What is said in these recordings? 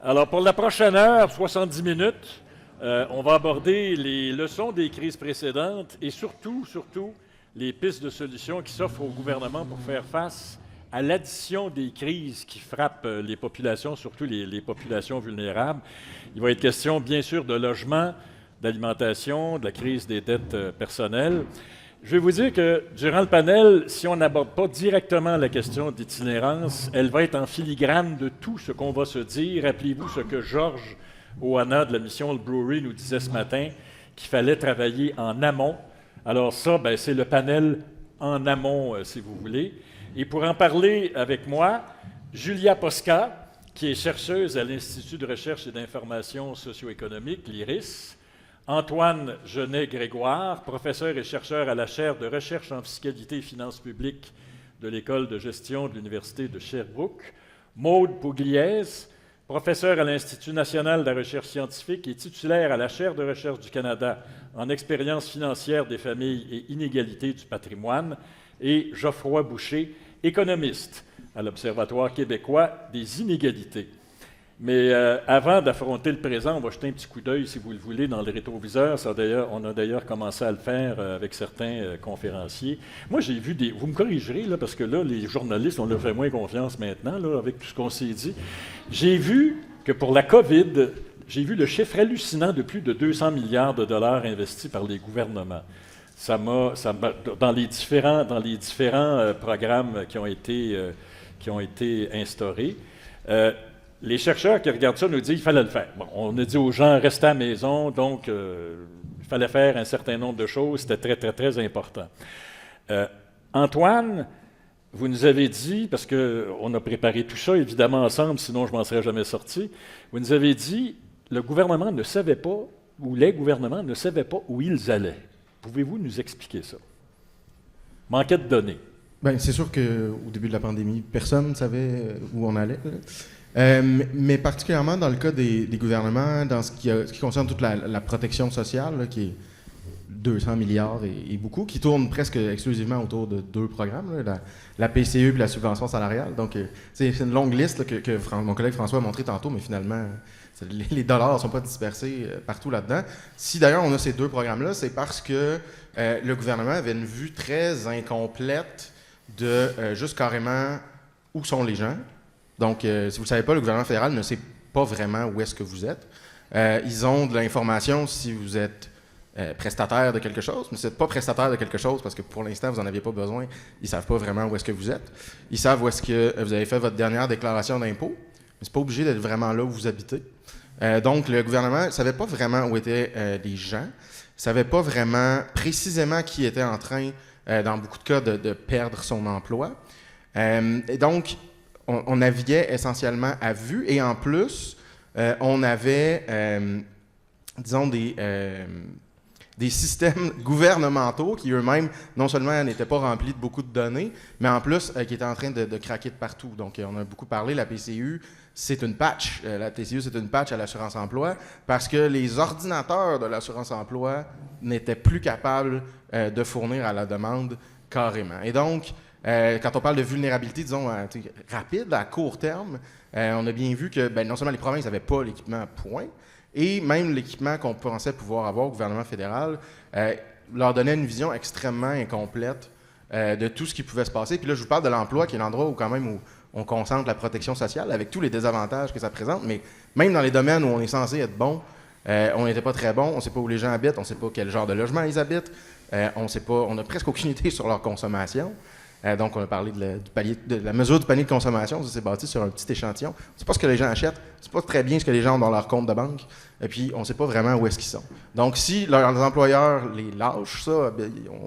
Alors, pour la prochaine heure, 70 minutes, on va aborder les leçons des crises précédentes et surtout, les pistes de solutions qui s'offrent au gouvernement pour faire face à l'addition des crises qui frappent les populations, surtout les populations vulnérables. Il va être question, bien sûr, de logement, d'alimentation, de la crise des dettes personnelles. Je vais vous dire que durant le panel, si on n'aborde pas directement la question d'itinérance, elle va être en filigrane de tout ce qu'on va se dire. Rappelez-vous ce que Georges Oana de la mission Le Brewery nous disait ce matin, qu'il fallait travailler en amont. Alors ça, c'est le panel en amont, si vous voulez. Et pour en parler avec moi, Julia Posca, qui est chercheuse à l'Institut de recherche et d'information socio-économique, l'IRIS, Antoine Genet-Grégoire, professeur et chercheur à la chaire de recherche en fiscalité et finances publiques de l'École de gestion de l'Université de Sherbrooke, Maude Pugliese, professeur à l'Institut national de la recherche scientifique et titulaire à la chaire de recherche du Canada en expérience financière des familles et inégalités du patrimoine, et Geoffroy Boucher, économiste à l'Observatoire québécois des inégalités. Mais avant d'affronter le présent, on va jeter un petit coup d'œil, si vous le voulez, dans le rétroviseur. On a d'ailleurs commencé à le faire avec certains conférenciers. Moi, j'ai vu des... Vous me corrigerez, là, parce que là, les journalistes, on leur fait moins confiance maintenant, là, avec tout ce qu'on s'est dit. J'ai vu que pour la COVID, j'ai vu le chiffre hallucinant de plus de 200 milliards de dollars investis par les gouvernements. Dans les différents programmes qui ont été instaurés. Les chercheurs qui regardent ça nous disent qu'il fallait le faire. Bon, on a dit aux gens, restez à la maison, donc il fallait faire un certain nombre de choses, c'était très, très, très important. Antoine, vous nous avez dit, parce qu'on a préparé tout ça, évidemment, ensemble, sinon je ne m'en serais jamais sorti, vous nous avez dit, le gouvernement ne savait pas, ou les gouvernements ne savaient pas où ils allaient. Pouvez-vous nous expliquer ça? Manquait de données. C'est sûr qu'au début de la pandémie, personne ne savait où on allait. Mais particulièrement dans le cas des gouvernements, dans ce qui concerne toute la protection sociale, là, qui est 200 milliards et beaucoup, qui tourne presque exclusivement autour de deux programmes, là, la PCE et la subvention salariale. Donc, c'est une longue liste là, que mon collègue François a montré tantôt, mais finalement, les dollars ne sont pas dispersés partout là-dedans. Si d'ailleurs on a ces deux programmes-là, c'est parce que le gouvernement avait une vue très incomplète de juste carrément où sont les gens. Donc, si vous ne le savez pas, le gouvernement fédéral ne sait pas vraiment où est-ce que vous êtes. Ils ont de l'information si vous êtes prestataire de quelque chose, mais si vous n'êtes pas prestataire de quelque chose, parce que pour l'instant, vous n'en aviez pas besoin, ils ne savent pas vraiment où est-ce que vous êtes. Ils savent où est-ce que vous avez fait votre dernière déclaration d'impôt, mais ce n'est pas obligé d'être vraiment là où vous habitez. Donc, le gouvernement ne savait pas vraiment où étaient les gens, ne savait pas vraiment précisément qui était en train, dans beaucoup de cas, de perdre son emploi. Et donc, on naviguait essentiellement à vue et en plus, on avait, disons, des systèmes gouvernementaux qui eux-mêmes, non seulement n'étaient pas remplis de beaucoup de données, mais en plus, qui étaient en train de craquer de partout. Donc, on a beaucoup parlé, la PCU, c'est une patch. La TCU, c'est une patch à l'assurance-emploi parce que les ordinateurs de l'assurance-emploi n'étaient plus capables de fournir à la demande carrément. Et donc, quand on parle de vulnérabilité, disons, rapide, à court terme, on a bien vu que non seulement les provinces n'avaient pas l'équipement point, et même l'équipement qu'on pensait pouvoir avoir au gouvernement fédéral leur donnait une vision extrêmement incomplète de tout ce qui pouvait se passer. Puis là, je vous parle de l'emploi, qui est l'endroit où quand même où on concentre la protection sociale, avec tous les désavantages que ça présente, mais même dans les domaines où on est censé être bon, on n'était pas très bon, on ne sait pas où les gens habitent, on ne sait pas quel genre de logement ils habitent, on n'a presque aucune idée sur leur consommation. Donc, on a parlé de la mesure du panier de consommation. Ça s'est bâti sur un petit échantillon. On ne sait pas ce que les gens achètent. On ne sait pas très bien ce que les gens ont dans leur compte de banque. Et puis, on ne sait pas vraiment où est-ce qu'ils sont. Donc, si leurs employeurs les lâchent, ça,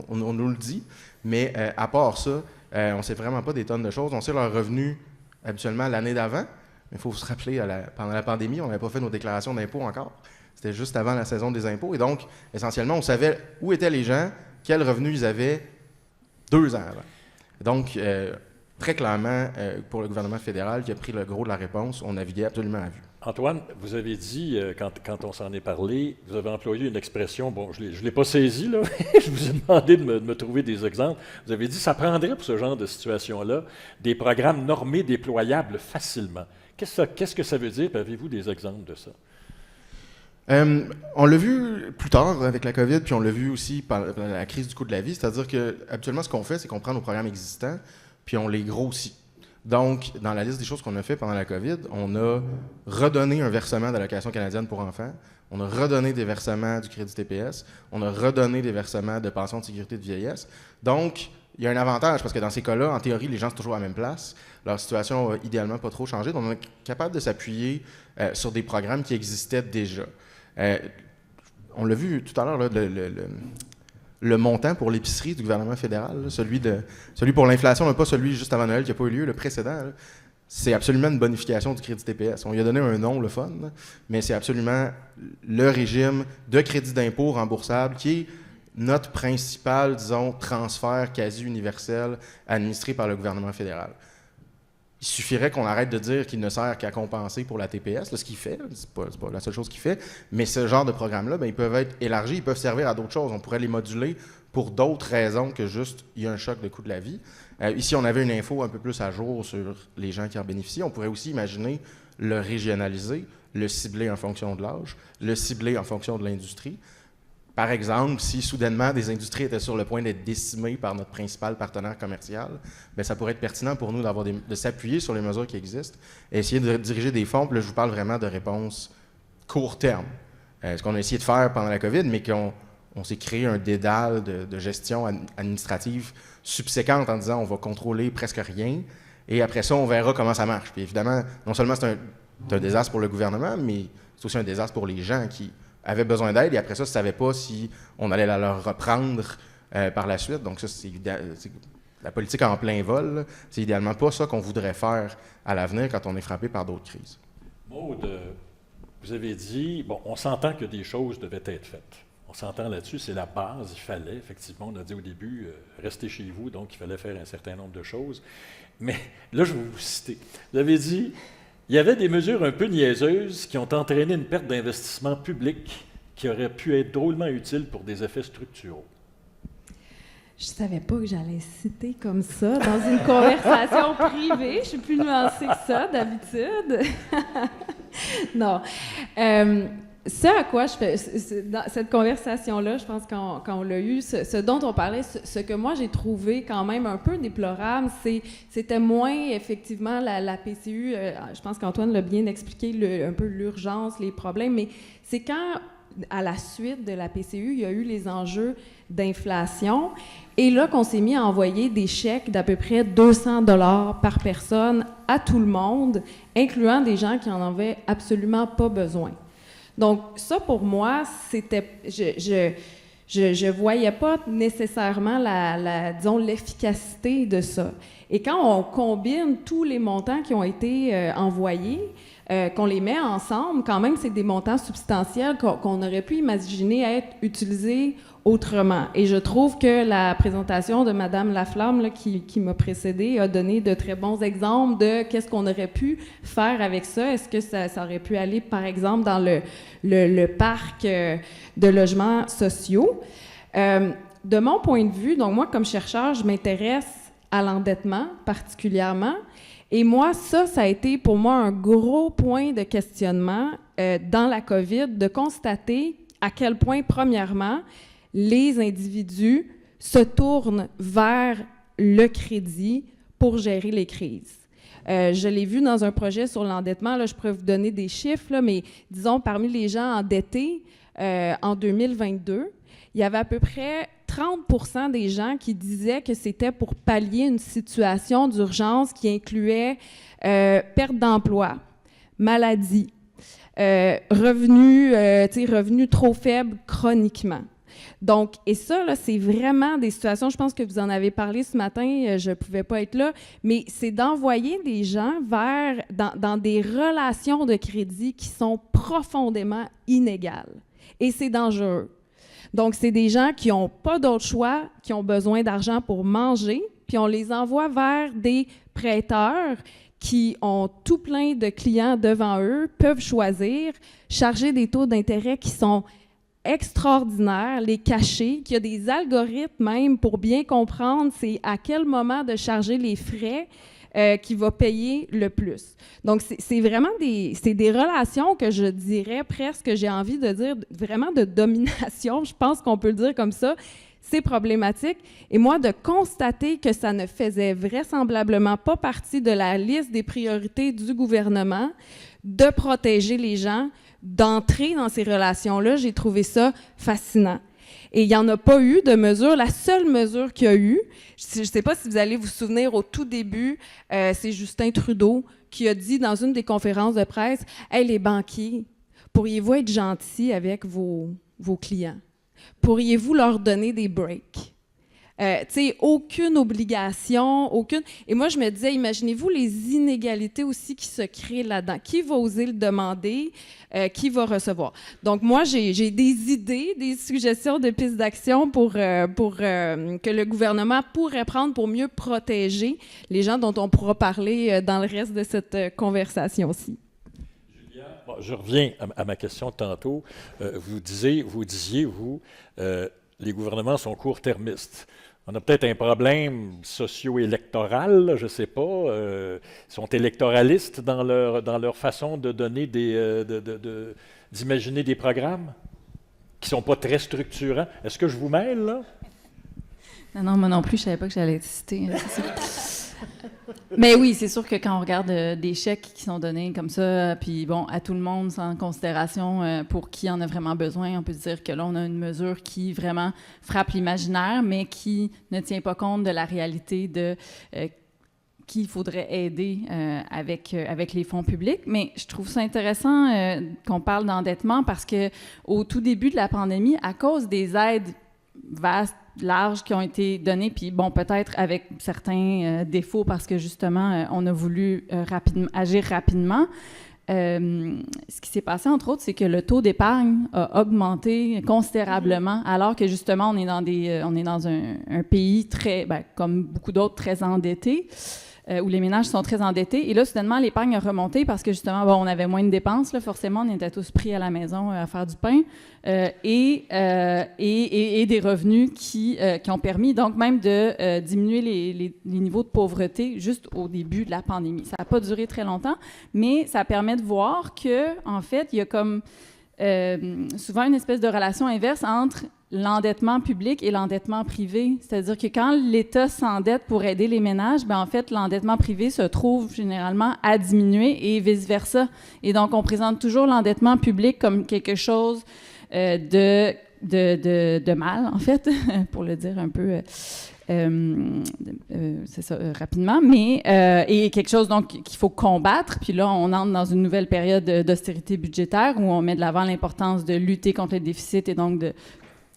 on nous le dit. Mais à part ça, on ne sait vraiment pas des tonnes de choses. On sait leurs revenus habituellement l'année d'avant. Mais il faut se rappeler, pendant la pandémie, on n'avait pas fait nos déclarations d'impôts encore. C'était juste avant la saison des impôts. Et donc, essentiellement, on savait où étaient les gens, quels revenus ils avaient 2 ans avant. Donc, très clairement, pour le gouvernement fédéral qui a pris le gros de la réponse, on naviguait absolument à vue. Antoine, vous avez dit, quand on s'en est parlé, vous avez employé une expression, bon, je ne l'ai pas saisie, là, je vous ai demandé de me trouver des exemples. Vous avez dit, ça prendrait pour ce genre de situation-là des programmes normés déployables facilement. Qu'est-ce que ça veut dire? Avez-vous des exemples de ça? On l'a vu plus tard avec la COVID, puis on l'a vu aussi par la crise du coût de la vie, c'est-à-dire que habituellement, ce qu'on fait, c'est qu'on prend nos programmes existants, puis on les grossit. Donc, dans la liste des choses qu'on a fait pendant la COVID, on a redonné un versement d'allocation canadienne pour enfants, on a redonné des versements du crédit TPS, on a redonné des versements de pension de sécurité de vieillesse. Donc, il y a un avantage, parce que dans ces cas-là, en théorie, les gens sont toujours à la même place. Leur situation n'a idéalement pas trop changé. Donc, on est capable de s'appuyer sur des programmes qui existaient déjà. On l'a vu tout à l'heure, là, le montant pour l'épicerie du gouvernement fédéral, là, celui pour l'inflation, mais pas celui juste avant Noël qui n'a pas eu lieu, le précédent, là, c'est absolument une bonification du crédit TPS. On lui a donné un nom, le fun, là, mais c'est absolument le régime de crédit d'impôt remboursable qui est notre principal, disons, transfert quasi universel administré par le gouvernement fédéral. Il suffirait qu'on arrête de dire qu'il ne sert qu'à compenser pour la TPS, là, ce qu'il fait, c'est pas la seule chose qu'il fait, mais ce genre de programmes-là, ben, ils peuvent être élargis, ils peuvent servir à d'autres choses. On pourrait les moduler pour d'autres raisons que juste il y a un choc de coût de la vie. Ici, on avait une info un peu plus à jour sur les gens qui en bénéficient. On pourrait aussi imaginer le régionaliser, le cibler en fonction de l'âge, le cibler en fonction de l'industrie. Par exemple, si soudainement des industries étaient sur le point d'être décimées par notre principal partenaire commercial, bien, ça pourrait être pertinent pour nous de s'appuyer sur les mesures qui existent et essayer de diriger des fonds. Puis là, je vous parle vraiment de réponses court terme. Ce qu'on a essayé de faire pendant la COVID, mais qu'on s'est créé un dédale de gestion administrative subséquente en disant on va contrôler presque rien et après ça, on verra comment ça marche. Puis évidemment, non seulement c'est un désastre pour le gouvernement, mais c'est aussi un désastre pour les gens qui avaient besoin d'aide et après ça, ne savaient pas si on allait la leur reprendre par la suite. Donc ça, c'est la politique en plein vol, là, c'est idéalement pas ça qu'on voudrait faire à l'avenir quand on est frappé par d'autres crises. Maude, vous avez dit, bon, on s'entend que des choses devaient être faites. On s'entend là-dessus, c'est la base, il fallait, effectivement, on a dit au début, restez chez vous, donc il fallait faire un certain nombre de choses. Mais là, je vais vous citer. Vous avez dit, il y avait des mesures un peu niaiseuses qui ont entraîné une perte d'investissement public qui aurait pu être drôlement utile pour des effets structuraux. Je ne savais pas que j'allais citer comme ça dans une conversation privée. Je suis plus nuancée que ça, d'habitude. Non. Ce à quoi je fais, dans cette conversation-là, je pense quand on l'a eu, ce dont on parlait, ce que moi j'ai trouvé quand même un peu déplorable, c'était moins effectivement la PCU, je pense qu'Antoine l'a bien expliqué, un peu l'urgence, les problèmes, mais c'est quand, à la suite de la PCU, il y a eu les enjeux d'inflation, et là qu'on s'est mis à envoyer des chèques d'à peu près 200 $ par personne à tout le monde, incluant des gens qui n'en avaient absolument pas besoin. Donc, ça, pour moi, c'était... Je voyais pas nécessairement disons, l'efficacité de ça. Et quand on combine tous les montants qui ont été envoyés, qu'on les met ensemble, quand même, c'est des montants substantiels qu'on aurait pu imaginer être utilisés autrement. Et je trouve que la présentation de Mme Laflamme, là, qui m'a précédée, a donné de très bons exemples de qu'est-ce qu'on aurait pu faire avec ça. Est-ce que ça aurait pu aller, par exemple, dans le parc de logements sociaux? De mon point de vue, donc moi, comme chercheur, je m'intéresse à l'endettement particulièrement. Et moi, ça a été pour moi un gros point de questionnement dans la COVID, de constater à quel point, premièrement, les individus se tournent vers le crédit pour gérer les crises. Je l'ai vu dans un projet sur l'endettement, là, je pourrais vous donner des chiffres, là, mais disons, parmi les gens endettés en 2022, il y avait à peu près 30% des gens qui disaient que c'était pour pallier une situation d'urgence qui incluait perte d'emploi, maladie, revenus trop faibles chroniquement. Donc, et ça, là, c'est vraiment des situations, je pense que vous en avez parlé ce matin, je ne pouvais pas être là, mais c'est d'envoyer des gens dans des relations de crédit qui sont profondément inégales. Et c'est dangereux. Donc, c'est des gens qui n'ont pas d'autre choix, qui ont besoin d'argent pour manger, puis on les envoie vers des prêteurs qui ont tout plein de clients devant eux, peuvent choisir, charger des taux d'intérêt qui sont extraordinaires, les cacher, qu'il y a des algorithmes même pour bien comprendre c'est à quel moment de charger les frais qui va payer le plus. Donc, c'est vraiment des relations que je dirais presque, j'ai envie de dire, vraiment de domination. Je pense qu'on peut le dire comme ça. C'est problématique. Et moi, de constater que ça ne faisait vraisemblablement pas partie de la liste des priorités du gouvernement de protéger les gens, d'entrer dans ces relations-là, j'ai trouvé ça fascinant. Et il n'y en a pas eu de mesure. La seule mesure qu'il y a eu, je ne sais pas si vous allez vous souvenir, au tout début, c'est Justin Trudeau qui a dit dans une des conférences de presse, « Hey, les banquiers, pourriez-vous être gentils avec vos clients? Pourriez-vous leur donner des breaks? » Tu sais, aucune obligation, aucune... Et moi, je me disais, imaginez-vous les inégalités aussi qui se créent là-dedans. Qui va oser le demander? Qui va recevoir? Donc, moi, j'ai des idées, des suggestions de pistes d'action pour que le gouvernement pourrait prendre pour mieux protéger les gens dont on pourra parler dans le reste de cette conversation-ci. Bon, je reviens à ma question de tantôt. Vous disiez, les gouvernements sont court-termistes. On a peut-être un problème socio-électoral, je ne sais pas. Ils sont électoralistes dans leur façon de donner d'imaginer des programmes qui ne sont pas très structurants. Est-ce que je vous mêle, là? Non, moi non plus, je ne savais pas que j'allais être citée. Mais oui, c'est sûr que quand on regarde des chèques qui sont donnés comme ça, puis bon, à tout le monde, sans considération pour qui en a vraiment besoin, on peut se dire que là, on a une mesure qui vraiment frappe l'imaginaire, mais qui ne tient pas compte de la réalité de qui il faudrait aider avec les fonds publics. Mais je trouve ça intéressant qu'on parle d'endettement parce qu'au tout début de la pandémie, à cause des aides vastes, larges qui ont été données, puis bon, peut-être avec certains défauts parce que justement, on a voulu agir rapidement. Ce qui s'est passé, entre autres, c'est que le taux d'épargne a augmenté considérablement, alors que justement, on est dans un pays très, comme beaucoup d'autres, très endetté, où les ménages sont très endettés. Et là, soudainement, l'épargne a remonté parce que justement, bon, on avait moins de dépenses. Là, forcément, on était tous pris à la maison à faire du pain et des revenus qui ont permis donc même de diminuer les niveaux de pauvreté juste au début de la pandémie. Ça n'a pas duré très longtemps, mais ça permet de voir que, en fait, il y a comme souvent une espèce de relation inverse entre l'endettement public et l'endettement privé. C'est-à-dire que quand l'État s'endette pour aider les ménages, en fait, l'endettement privé se trouve généralement à diminuer et vice-versa. Et donc, on présente toujours l'endettement public comme quelque chose de mal, en fait, pour le dire un peu... c'est ça, rapidement, mais et quelque chose donc qu'il faut combattre. Puis là, on entre dans une nouvelle période d'austérité budgétaire où on met de l'avant l'importance de lutter contre les déficits et donc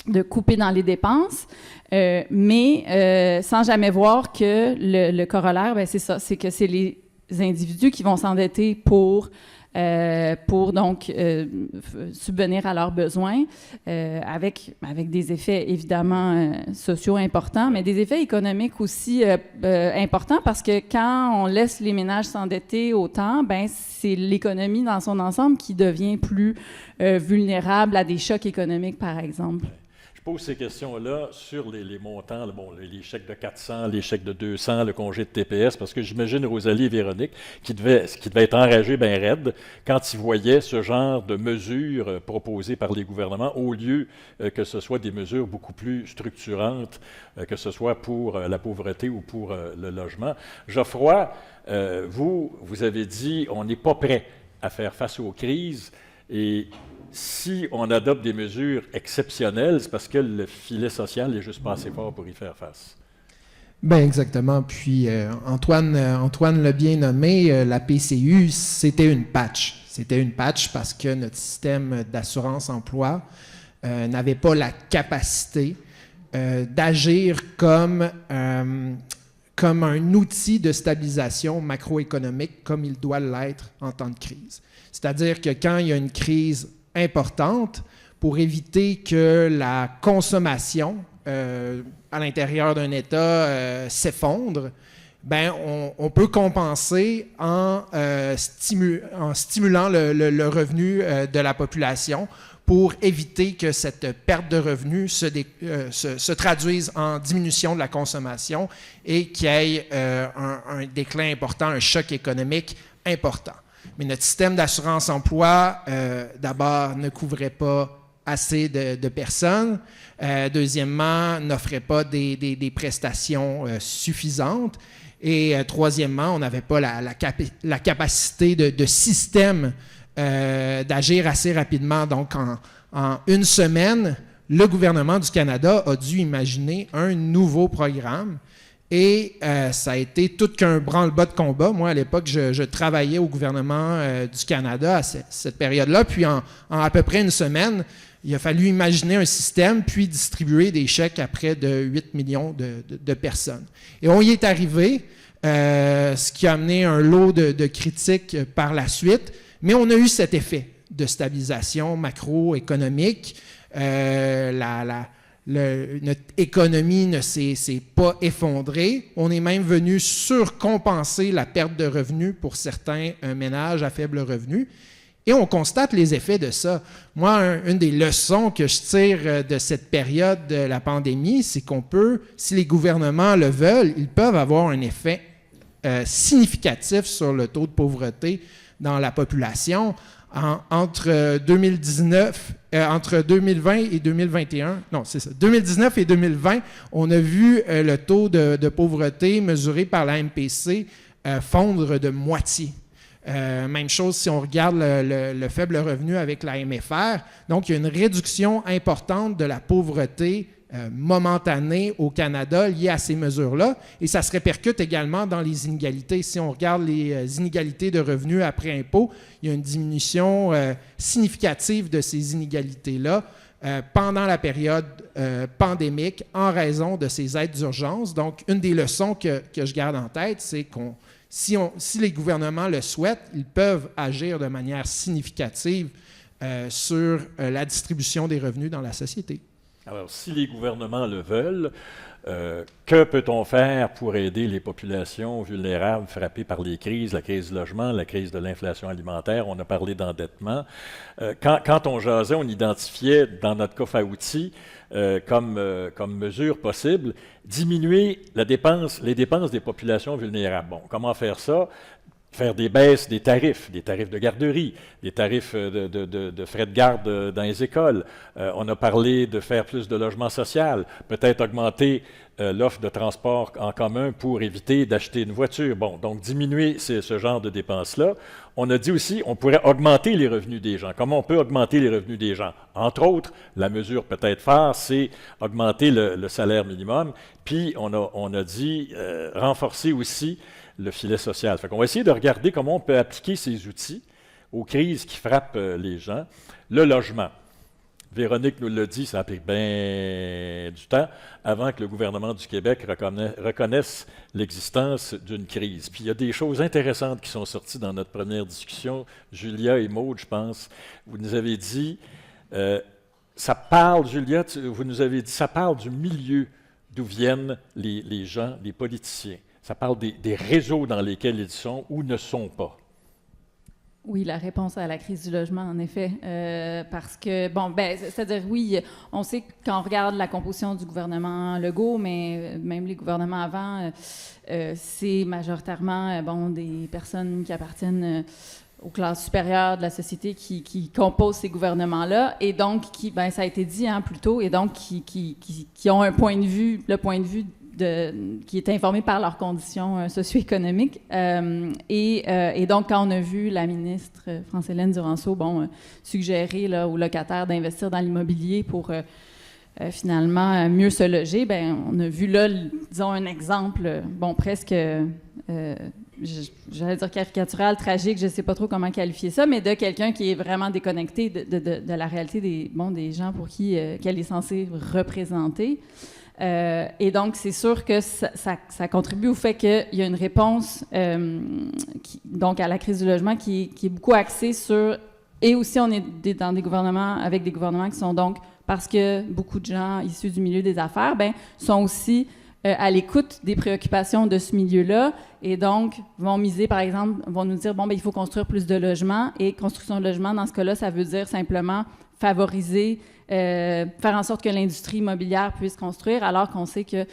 de couper dans les dépenses, mais sans jamais voir que le corollaire, c'est ça, c'est que c'est les individus qui vont s'endetter pour donc subvenir à leurs besoins, avec des effets évidemment sociaux importants, mais des effets économiques aussi importants parce que quand on laisse les ménages s'endetter autant, c'est l'économie dans son ensemble qui devient plus vulnérable à des chocs économiques, par exemple. Je pose ces questions-là sur les montants, les chèques de 400, les chèques de 200, le congé de TPS, parce que j'imagine Rosalie et Véronique qui devaient être enragés bien raides quand ils voyaient ce genre de mesures proposées par les gouvernements au lieu que ce soit des mesures beaucoup plus structurantes, que ce soit pour la pauvreté ou pour le logement. Geoffroy, vous avez dit on n'est pas prêt à faire face aux crises et si on adopte des mesures exceptionnelles, c'est parce que le filet social n'est juste pas assez fort pour y faire face. Bien, exactement. Puis Antoine l'a bien nommé, la PCU, c'était une patch. C'était une patch parce que notre système d'assurance-emploi n'avait pas la capacité d'agir comme un outil de stabilisation macroéconomique comme il doit l'être en temps de crise. C'est-à-dire que quand il y a une crise importante, pour éviter que la consommation à l'intérieur d'un État s'effondre, on peut compenser en stimulant le revenu de la population pour éviter que cette perte de revenus se traduise en diminution de la consommation et qu'il y ait un déclin important, un choc économique important. Mais notre système d'assurance-emploi, d'abord, ne couvrait pas assez de personnes. Deuxièmement, n'offrait pas des prestations suffisantes. Et troisièmement, on n'avait pas la capacité de système d'agir assez rapidement. Donc, en une semaine, le gouvernement du Canada a dû imaginer un nouveau programme. Et ça a été tout qu'un branle-bas de combat. Moi, à l'époque, je travaillais au gouvernement du Canada à cette période-là. Puis, en à peu près une semaine, il a fallu imaginer un système, puis distribuer des chèques à près de 8 millions de personnes. Et on y est arrivé, ce qui a amené un lot de critiques par la suite. Mais on a eu cet effet de stabilisation macroéconomique. Notre économie ne s'est pas effondrée. On est même venu surcompenser la perte de revenus pour certains ménages à faible revenu. Et on constate les effets de ça. Moi, une des leçons que je tire de cette période de la pandémie, c'est qu'on peut, si les gouvernements le veulent, ils peuvent avoir un effet significatif sur le taux de pauvreté dans la population. Entre 2020 et 2021, non, c'est ça, 2019 et 2020, on a vu le taux de pauvreté mesuré par la MPC fondre de moitié. Même chose si on regarde le faible revenu avec la MFR. Donc, il y a une réduction importante de la pauvreté momentanée au Canada liée à ces mesures-là. Et ça se répercute également dans les inégalités. Si on regarde les inégalités de revenus après impôt, il y a une diminution significative de ces inégalités-là pendant la période pandémique en raison de ces aides d'urgence. Donc, une des leçons que je garde en tête, c'est si les gouvernements le souhaitent, ils peuvent agir de manière significative sur la distribution des revenus dans la société. Alors, si les gouvernements le veulent, que peut-on faire pour aider les populations vulnérables frappées par les crises, la crise du logement, la crise de l'inflation alimentaire? On a parlé d'endettement. Quand on jasait, on identifiait dans notre coffre à outils comme mesure possible diminuer les dépenses des populations vulnérables. Bon, comment faire ça? Faire des baisses des tarifs de garderie, des tarifs de frais de garde dans les écoles. On a parlé de faire plus de logement social, peut-être augmenter l'offre de transport en commun pour éviter d'acheter une voiture. Bon, donc diminuer ce genre de dépenses-là. On a dit aussi on pourrait augmenter les revenus des gens. Comment on peut augmenter les revenus des gens? Entre autres, la mesure peut-être phare, c'est augmenter le salaire minimum. Puis on a dit renforcer aussi le filet social. Fait qu'on va essayer de regarder comment on peut appliquer ces outils aux crises qui frappent les gens. Le logement. Véronique nous l'a dit, ça a pris bien du temps avant que le gouvernement du Québec reconnaisse l'existence d'une crise. Puis il y a des choses intéressantes qui sont sorties dans notre première discussion. Julia et Maude, je pense, vous nous avez dit, ça parle, Julia, vous nous avez dit, ça parle du milieu d'où viennent les gens, les politiciens. Ça parle des réseaux dans lesquels ils sont ou ne sont pas. Oui, la réponse à la crise du logement, en effet, parce que, c'est-à-dire, oui, on sait que quand on regarde la composition du gouvernement Legault, mais même les gouvernements avant, c'est majoritairement, des personnes qui appartiennent aux classes supérieures de la société qui composent ces gouvernements-là, et donc, ça a été dit plus tôt, et donc, qui ont un point de vue, le point de vue qui est informé par leurs conditions socio-économiques. Et donc, quand on a vu la ministre France-Hélène Duranceau suggérer aux locataires d'investir dans l'immobilier pour finalement mieux se loger, on a vu là, disons, un exemple, presque, j'allais dire caricatural, tragique, je ne sais pas trop comment qualifier ça, mais de quelqu'un qui est vraiment déconnecté de la réalité des gens pour qui qu'elle est censée représenter. Et donc, c'est sûr que ça contribue au fait qu'il y a une réponse donc à la crise du logement qui est beaucoup axée sur... Et aussi, on est dans des gouvernements, avec des gouvernements qui sont donc, parce que beaucoup de gens issus du milieu des affaires, sont aussi à l'écoute des préoccupations de ce milieu-là et donc vont miser, par exemple, vont nous dire, bon, ben, il faut construire plus de logements et construction de logements, dans ce cas-là, ça veut dire simplement favoriser, faire en sorte que l'industrie immobilière puisse construire, alors qu'on sait que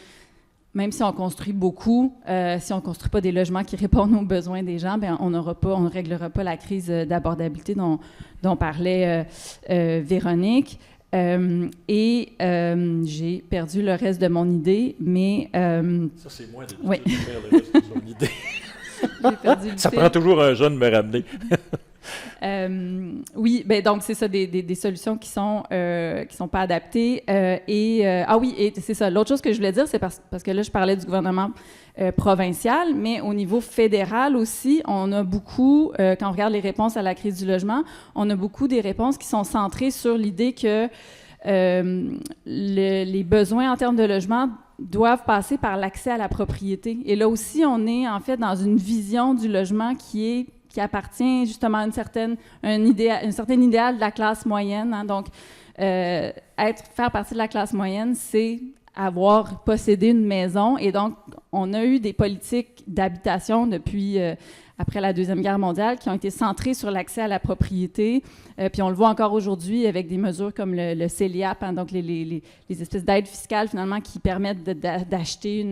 même si on construit beaucoup, si on ne construit pas des logements qui répondent aux besoins des gens, bien, on ne réglera pas la crise d'abordabilité dont parlait Véronique. J'ai perdu le reste de mon idée, mais... Ça, c'est moi de oui. faire le reste de son idée. J'ai perdu le Ça fil. prend toujours un jeune de me ramener. Oui, ben donc c'est ça, des solutions qui sont pas adaptées. Et c'est ça. L'autre chose que je voulais dire, c'est parce que là, je parlais du gouvernement provincial, mais au niveau fédéral aussi, on a beaucoup, quand on regarde les réponses à la crise du logement, on a beaucoup des réponses qui sont centrées sur l'idée que les besoins en termes de logement doivent passer par l'accès à la propriété. Et là aussi, on est en fait dans une vision du logement qui appartient justement à un certain idéal de la classe moyenne. Hein. Donc, faire partie de la classe moyenne, c'est posséder une maison. Et donc, on a eu des politiques d'habitation depuis après la Deuxième Guerre mondiale qui ont été centrées sur l'accès à la propriété. Puis on le voit encore aujourd'hui avec des mesures comme le CELIAP, hein, donc les espèces d'aides fiscales finalement qui permettent d'acheter,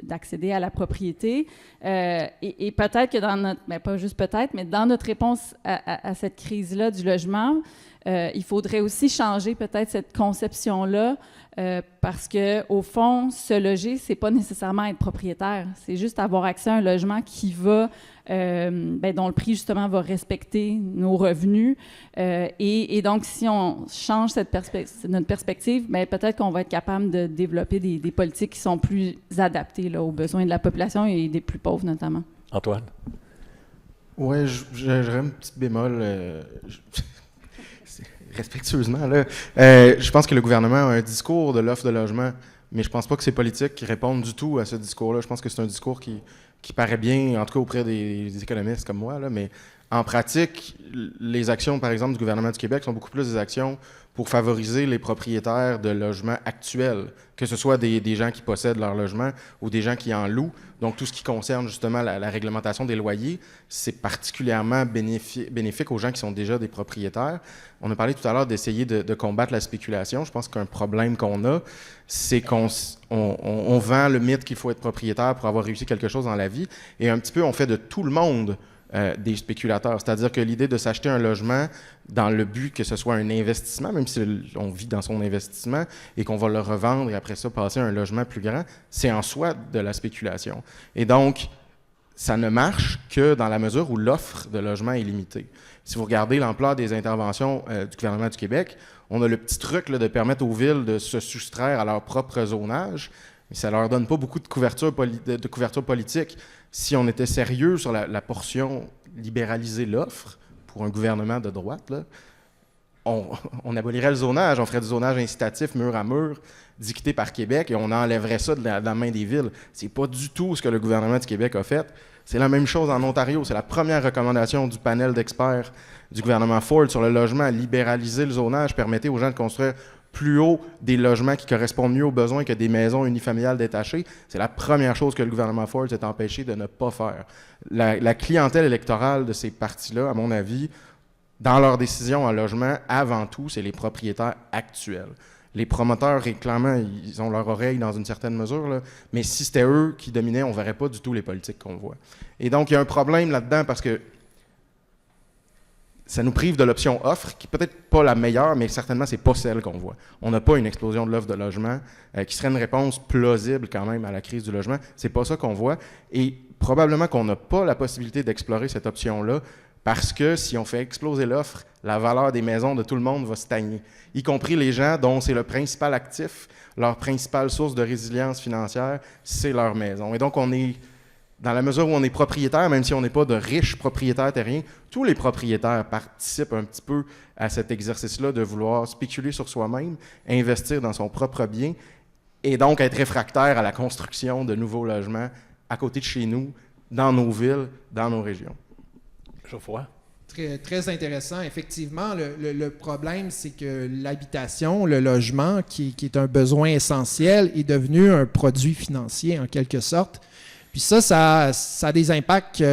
d'accéder à la propriété. Et peut-être que dans notre, pas juste peut-être, mais dans notre réponse à cette crise-là du logement, il faudrait aussi changer peut-être cette conception-là parce que au fond, se loger, c'est pas nécessairement être propriétaire. C'est juste avoir accès à un logement qui va, dont le prix justement va respecter nos revenus. Et donc, si on change notre perspective, peut-être qu'on va être capable de développer des politiques qui sont plus adaptées là, aux besoins de la population et des plus pauvres notamment. Antoine? Oui, j'aurais un petit bémol. Respectueusement, là. Je pense que le gouvernement a un discours de l'offre de logement, mais je pense pas que c'est politique qui répondent du tout à ce discours-là. Je pense que c'est un discours qui paraît bien, en tout cas auprès des économistes comme moi, là, mais en pratique, les actions, par exemple, du gouvernement du Québec sont beaucoup plus des actions pour favoriser les propriétaires de logements actuels, que ce soit des gens qui possèdent leur logement ou des gens qui en louent. Donc, tout ce qui concerne justement la réglementation des loyers, c'est particulièrement bénéfique aux gens qui sont déjà des propriétaires. On a parlé tout à l'heure d'essayer de combattre la spéculation. Je pense qu'un problème qu'on a, c'est qu'on vend le mythe qu'il faut être propriétaire pour avoir réussi quelque chose dans la vie. Et un petit peu, on fait de tout le monde des spéculateurs. C'est-à-dire que l'idée de s'acheter un logement dans le but que ce soit un investissement, même si on vit dans son investissement et qu'on va le revendre et après ça passer à un logement plus grand, c'est en soi de la spéculation. Et donc, ça ne marche que dans la mesure où l'offre de logement est limitée. Si vous regardez l'ampleur des interventions du gouvernement du Québec, on a le petit truc là, de permettre aux villes de se soustraire à leur propre zonage, mais ça ne leur donne pas beaucoup de couverture politique. Si on était sérieux sur la portion libéraliser l'offre pour un gouvernement de droite, là, on abolirait le zonage, on ferait du zonage incitatif mur à mur, dicté par Québec, et on enlèverait ça de la main des villes. C'est pas du tout ce que le gouvernement du Québec a fait. C'est la même chose en Ontario. C'est la première recommandation du panel d'experts du gouvernement Ford sur le logement. Libéraliser le zonage, permettait aux gens de construire plus haut des logements qui correspondent mieux aux besoins que des maisons unifamiliales détachées. C'est la première chose que le gouvernement Ford s'est empêché de ne pas faire. La clientèle électorale de ces partis-là, à mon avis, dans leurs décisions en logement, avant tout, c'est les propriétaires actuels. Les promoteurs, clairement, ils ont leur oreille dans une certaine mesure, là, mais si c'était eux qui dominaient, on ne verrait pas du tout les politiques qu'on voit. Et donc, il y a un problème là-dedans parce que ça nous prive de l'option offre, qui peut-être pas la meilleure, mais certainement, c'est pas celle qu'on voit. On n'a pas une explosion de l'offre de logement qui serait une réponse plausible quand même à la crise du logement. C'est pas ça qu'on voit. Et probablement qu'on n'a pas la possibilité d'explorer cette option-là parce que si on fait exploser l'offre, la valeur des maisons de tout le monde va stagner, y compris les gens dont c'est le principal actif, leur principale source de résilience financière, c'est leur maison. Et donc, on est... Dans la mesure où on est propriétaire, même si on n'est pas de riches propriétaires terriens, tous les propriétaires participent un petit peu à cet exercice-là de vouloir spéculer sur soi-même, investir dans son propre bien et donc être réfractaire à la construction de nouveaux logements à côté de chez nous, dans nos villes, dans nos régions. Geoffroy? Très, très intéressant. Effectivement, le problème, c'est que l'habitation, le logement, qui est un besoin essentiel, est devenu un produit financier, en quelque sorte. Puis ça a des impacts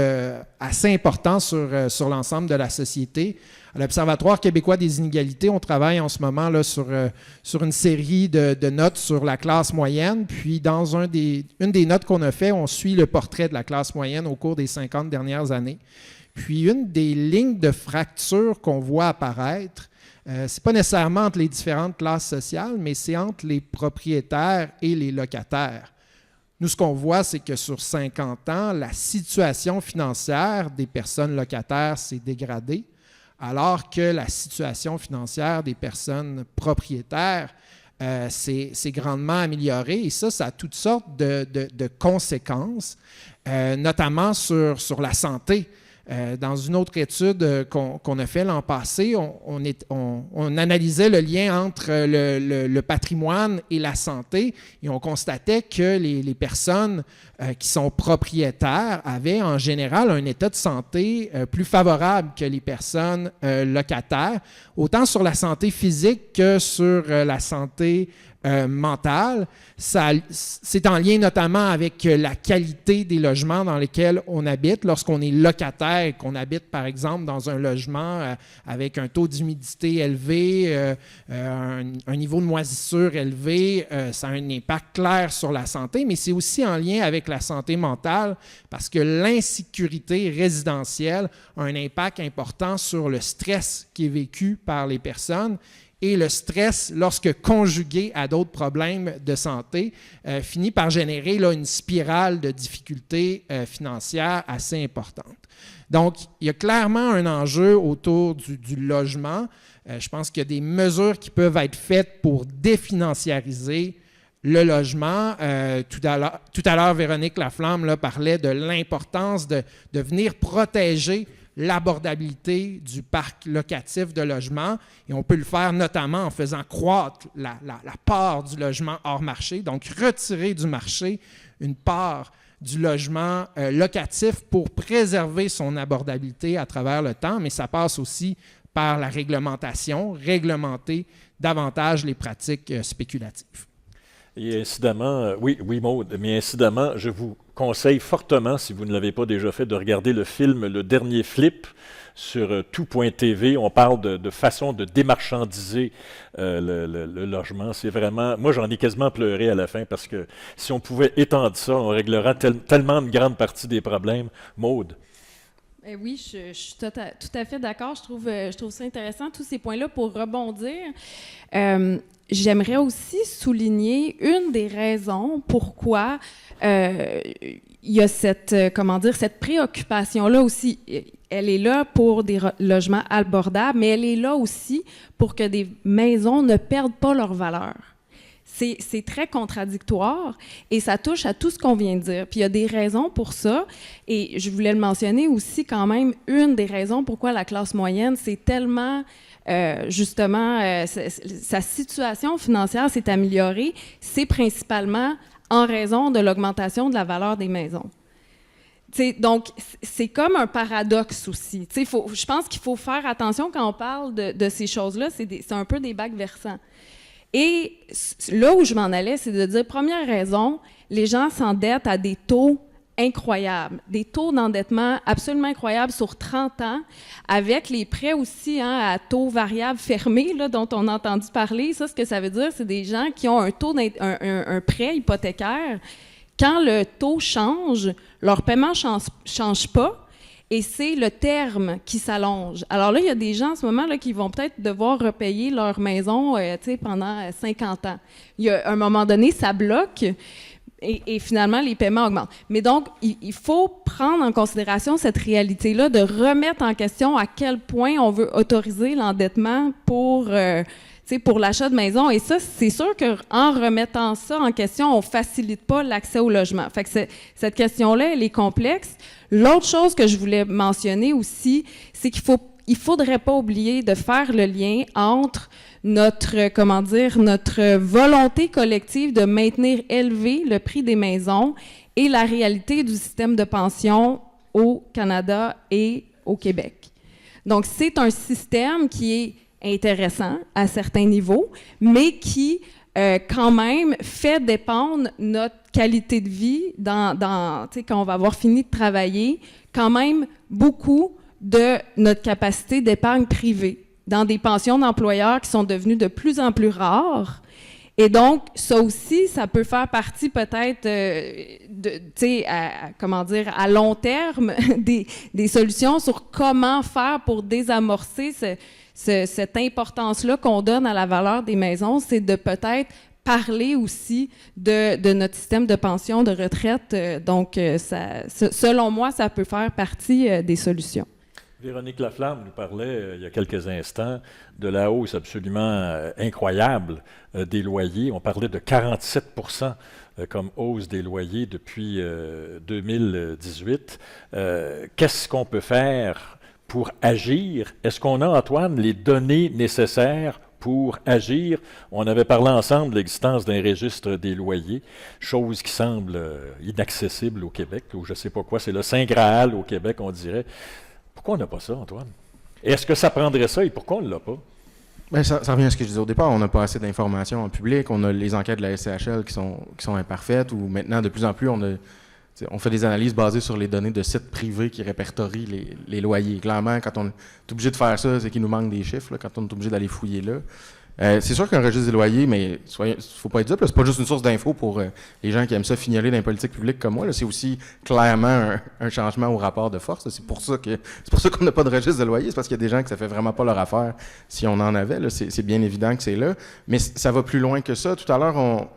assez importants sur l'ensemble de la société. À l'Observatoire québécois des inégalités, on travaille en ce moment là, sur une série de notes sur la classe moyenne. Puis dans une des notes qu'on a fait, on suit le portrait de la classe moyenne au cours des 50 dernières années. Puis une des lignes de fracture qu'on voit apparaître, c'est pas nécessairement entre les différentes classes sociales, mais c'est entre les propriétaires et les locataires. Nous, ce qu'on voit, c'est que sur 50 ans, la situation financière des personnes locataires s'est dégradée, alors que la situation financière des personnes propriétaires s'est grandement améliorée. Et ça a toutes sortes de conséquences, notamment sur la santé. Dans une autre étude qu'on a fait l'an passé, on analysait le lien entre le patrimoine et la santé et on constatait que les personnes qui sont propriétaires avaient en général un état de santé plus favorable que les personnes locataires, autant sur la santé physique que sur la santé mentale. C'est en lien notamment avec la qualité des logements dans lesquels on habite. Lorsqu'on est locataire et qu'on habite, par exemple, dans un logement avec un taux d'humidité élevé, un niveau de moisissure élevé, ça a un impact clair sur la santé, mais c'est aussi en lien avec la santé mentale parce que l'insécurité résidentielle a un impact important sur le stress qui est vécu par les personnes. Et le stress, lorsque conjugué à d'autres problèmes de santé, finit par générer là, une spirale de difficultés financières assez importante. Donc, il y a clairement un enjeu autour du logement. Je pense qu'il y a des mesures qui peuvent être faites pour définanciariser le logement. Tout à l'heure, Véronique Laflamme là, parlait de l'importance de venir protéger l'abordabilité du parc locatif de logement. Et on peut le faire notamment en faisant croître la part du logement hors marché, donc retirer du marché une part du logement locatif pour préserver son abordabilité à travers le temps, mais ça passe aussi par la réglementation, réglementer davantage les pratiques spéculatives. Et incidemment, oui, Maude, mais incidemment, je vous conseille fortement, si vous ne l'avez pas déjà fait, de regarder le film Le Dernier Flip sur tout.tv. On parle de façon de démarchandiser le logement. C'est vraiment... Moi, j'en ai quasiment pleuré à la fin parce que si on pouvait étendre ça, on réglerait tellement une grande partie des problèmes. Maude? Oui, je suis tout à fait d'accord. Je trouve ça intéressant, tous ces points-là, pour rebondir. J'aimerais aussi souligner une des raisons pourquoi il y a cette préoccupation-là aussi. Elle est là pour des logements abordables, mais elle est là aussi pour que des maisons ne perdent pas leur valeur. C'est très contradictoire et ça touche à tout ce qu'on vient de dire. Puis il y a des raisons pour ça et je voulais le mentionner aussi quand même, une des raisons pourquoi la classe moyenne, c'est tellement... sa situation financière s'est améliorée, c'est principalement en raison de l'augmentation de la valeur des maisons. Donc, c'est comme un paradoxe aussi. Je pense qu'il faut faire attention quand on parle de ces choses-là, c'est un peu des bacs versants. Et là où je m'en allais, c'est de dire, première raison, les gens s'endettent à des taux incroyables, des taux d'endettement absolument incroyables sur 30 ans, avec les prêts aussi à taux variable fermé, là, dont on a entendu parler. Ça, ce que ça veut dire, c'est des gens qui ont un prêt hypothécaire. Quand le taux change, leur paiement ne change pas, et c'est le terme qui s'allonge. Alors là, il y a des gens en ce moment là, qui vont peut-être devoir repayer leur maison pendant 50 ans. Il y a un moment donné, ça bloque, et finalement, les paiements augmentent. Mais donc, il faut prendre en considération cette réalité-là, de remettre en question à quel point on veut autoriser l'endettement pour l'achat de maison. Et ça, c'est sûr qu'en remettant ça en question, on ne facilite pas l'accès au logement. Fait que cette question-là, elle est complexe. L'autre chose que je voulais mentionner aussi, c'est qu'il ne faudrait pas oublier de faire le lien entre notre volonté collective de maintenir élevé le prix des maisons et la réalité du système de pension au Canada et au Québec. Donc, c'est un système qui est intéressant à certains niveaux, mais qui, quand même, fait dépendre notre qualité de vie quand on va avoir fini de travailler, quand même beaucoup de notre capacité d'épargne privée dans des pensions d'employeurs qui sont devenues de plus en plus rares. Et donc, ça aussi, ça peut faire partie peut-être, à long terme, des solutions sur comment faire pour désamorcer cette importance-là qu'on donne à la valeur des maisons. C'est de peut-être parler aussi de notre système de pension, de retraite. Donc, selon moi, ça peut faire partie des solutions. Véronique Laflamme nous parlait il y a quelques instants de la hausse absolument incroyable des loyers. On parlait de 47 comme hausse des loyers depuis 2018. Qu'est-ce qu'on peut faire pour agir? Est-ce qu'on a, Antoine, les données nécessaires pour agir? On avait parlé ensemble de l'existence d'un registre des loyers, chose qui semble inaccessible au Québec, ou je ne sais pas quoi, c'est le Saint Graal au Québec, on dirait. Pourquoi on n'a pas ça, Antoine? Est-ce que ça prendrait ça et pourquoi on ne l'a pas? Bien, ça revient à ce que je disais au départ. On n'a pas assez d'informations en public. On a les enquêtes de la SCHL qui sont imparfaites, ou maintenant, de plus en plus, on fait des analyses basées sur les données de sites privés qui répertorient les loyers. Clairement, quand on est obligé de faire ça, c'est qu'il nous manque des chiffres, là, quand on est obligé d'aller fouiller là. C'est sûr qu'un registre des loyers, mais il ne faut pas être dupe, c'est pas juste une source d'infos pour les gens qui aiment ça fignoler dans les politiques publiques comme moi. Là, c'est aussi clairement un changement au rapport de force. Là. C'est pour ça qu'on n'a pas de registre de loyers. C'est parce qu'il y a des gens que ça fait vraiment pas leur affaire si on en avait. Là. C'est bien évident que c'est là. Mais ça va plus loin que ça. Tout à l'heure,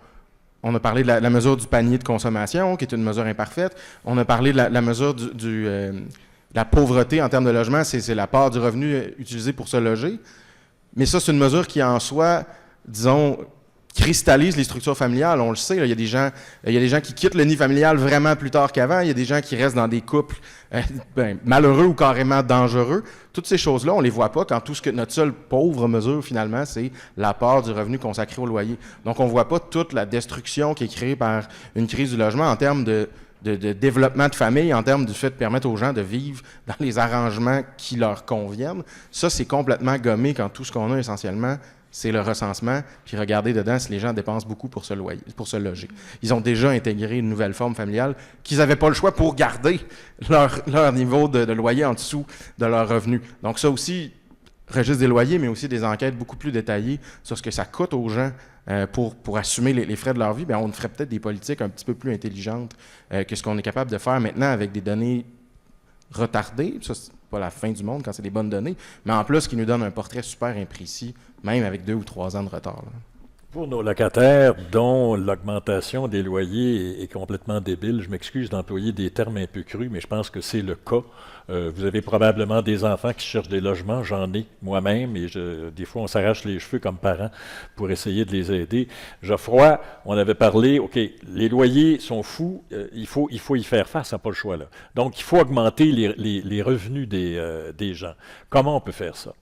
on a parlé de la mesure du panier de consommation, qui est une mesure imparfaite. On a parlé de la mesure de la pauvreté en termes de logement. C'est la part du revenu utilisé pour se loger. Mais ça, c'est une mesure qui, en soi, disons, cristallise les structures familiales. On le sait, là, il y a des gens qui quittent le nid familial vraiment plus tard qu'avant. Il y a des gens qui restent dans des couples malheureux ou carrément dangereux. Toutes ces choses-là, on ne les voit pas quand notre seule pauvre mesure, finalement, c'est la part du revenu consacré au loyer. Donc, on ne voit pas toute la destruction qui est créée par une crise du logement en termes de développement de famille, en termes du fait de permettre aux gens de vivre dans les arrangements qui leur conviennent. Ça, c'est complètement gommé quand tout ce qu'on a essentiellement, c'est le recensement. Puis regardez dedans si les gens dépensent beaucoup pour se loger. Ils ont déjà intégré une nouvelle forme familiale qu'ils n'avaient pas le choix pour garder leur niveau de loyer en dessous de leur revenu. Donc ça aussi, registre des loyers, mais aussi des enquêtes beaucoup plus détaillées sur ce que ça coûte aux gens pour assumer les frais de leur vie. Bien, on ferait peut-être des politiques un petit peu plus intelligentes que ce qu'on est capable de faire maintenant avec des données retardées. Ça, c'est pas la fin du monde quand c'est des bonnes données, mais en plus, qui nous donne un portrait super imprécis, même avec 2 ou 3 ans de retard. Là. Pour nos locataires dont l'augmentation des loyers est complètement débile, je m'excuse d'employer des termes un peu crus, mais je pense que c'est le cas. Vous avez probablement des enfants qui cherchent des logements, j'en ai moi-même, et des fois on s'arrache les cheveux comme parents pour essayer de les aider. Geoffroy, on avait parlé, OK, les loyers sont fous, il faut y faire face, on n'a pas le choix là. Donc il faut augmenter les revenus des gens. Comment on peut faire ça?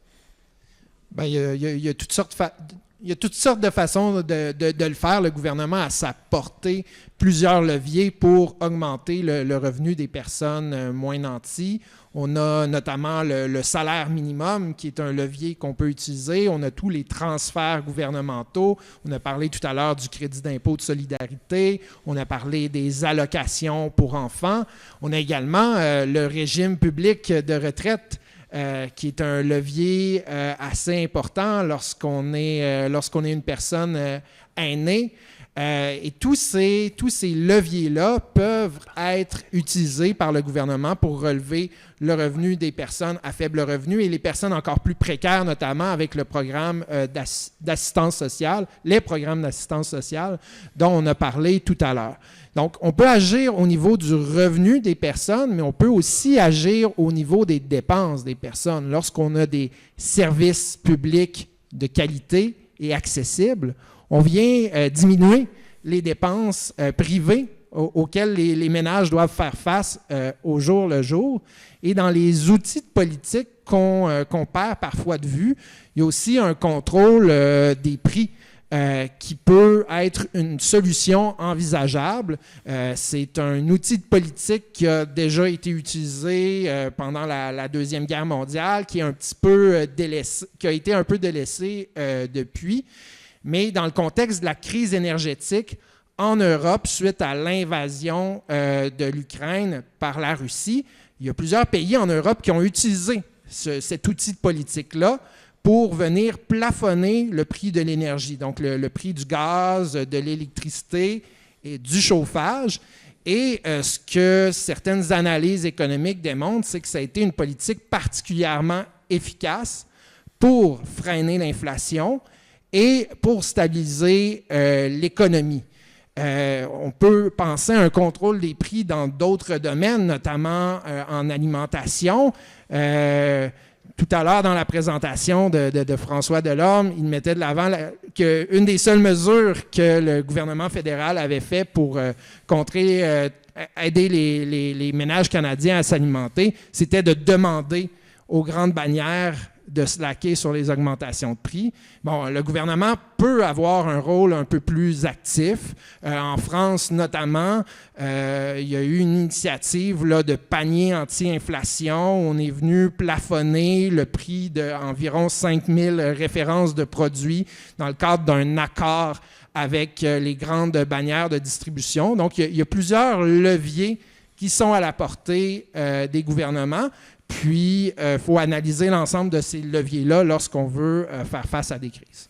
Bien, il y a toutes sortes de façons de le faire. Le gouvernement a à sa portée plusieurs leviers pour augmenter le revenu des personnes moins nanties. On a notamment le salaire minimum, qui est un levier qu'on peut utiliser. On a tous les transferts gouvernementaux. On a parlé tout à l'heure du crédit d'impôt de solidarité. On a parlé des allocations pour enfants. On a également le régime public de retraite, qui est un levier assez important lorsqu'on est une personne aînée. Et tous ces leviers-là peuvent être utilisés par le gouvernement pour relever le revenu des personnes à faible revenu et les personnes encore plus précaires, notamment avec le programme d'assistance sociale, les programmes d'assistance sociale dont on a parlé tout à l'heure. Donc, on peut agir au niveau du revenu des personnes, mais on peut aussi agir au niveau des dépenses des personnes. Lorsqu'on a des services publics de qualité et accessibles, on vient diminuer les dépenses privées auxquelles les ménages doivent faire face au jour le jour. Et dans les outils de politique qu'on perd parfois de vue, il y a aussi un contrôle des prix qui peut être une solution envisageable. C'est un outil de politique qui a déjà été utilisé pendant la Deuxième Guerre mondiale, qui est un petit peu délaissé, qui a été un peu délaissé depuis. Mais dans le contexte de la crise énergétique en Europe, suite à l'invasion de l'Ukraine par la Russie, il y a plusieurs pays en Europe qui ont utilisé cet outil de politique-là pour venir plafonner le prix de l'énergie, donc le prix du gaz, de l'électricité et du chauffage. Et ce que certaines analyses économiques démontrent, c'est que ça a été une politique particulièrement efficace pour freiner l'inflation et pour stabiliser l'économie. On peut penser à un contrôle des prix dans d'autres domaines, notamment en alimentation. Tout à l'heure, dans la présentation de François Delorme, il mettait de l'avant qu'une des seules mesures que le gouvernement fédéral avait fait pour aider les ménages canadiens à s'alimenter, c'était de demander aux grandes bannières de slacker sur les augmentations de prix. Bon, le gouvernement peut avoir un rôle un peu plus actif. En France, notamment, il y a eu une initiative là, de panier anti-inflation. On est venu plafonner le prix d'environ 5000 références de produits dans le cadre d'un accord avec les grandes bannières de distribution. Donc, il y a plusieurs leviers qui sont à la portée des gouvernements. Puis, il faut analyser l'ensemble de ces leviers-là lorsqu'on veut faire face à des crises.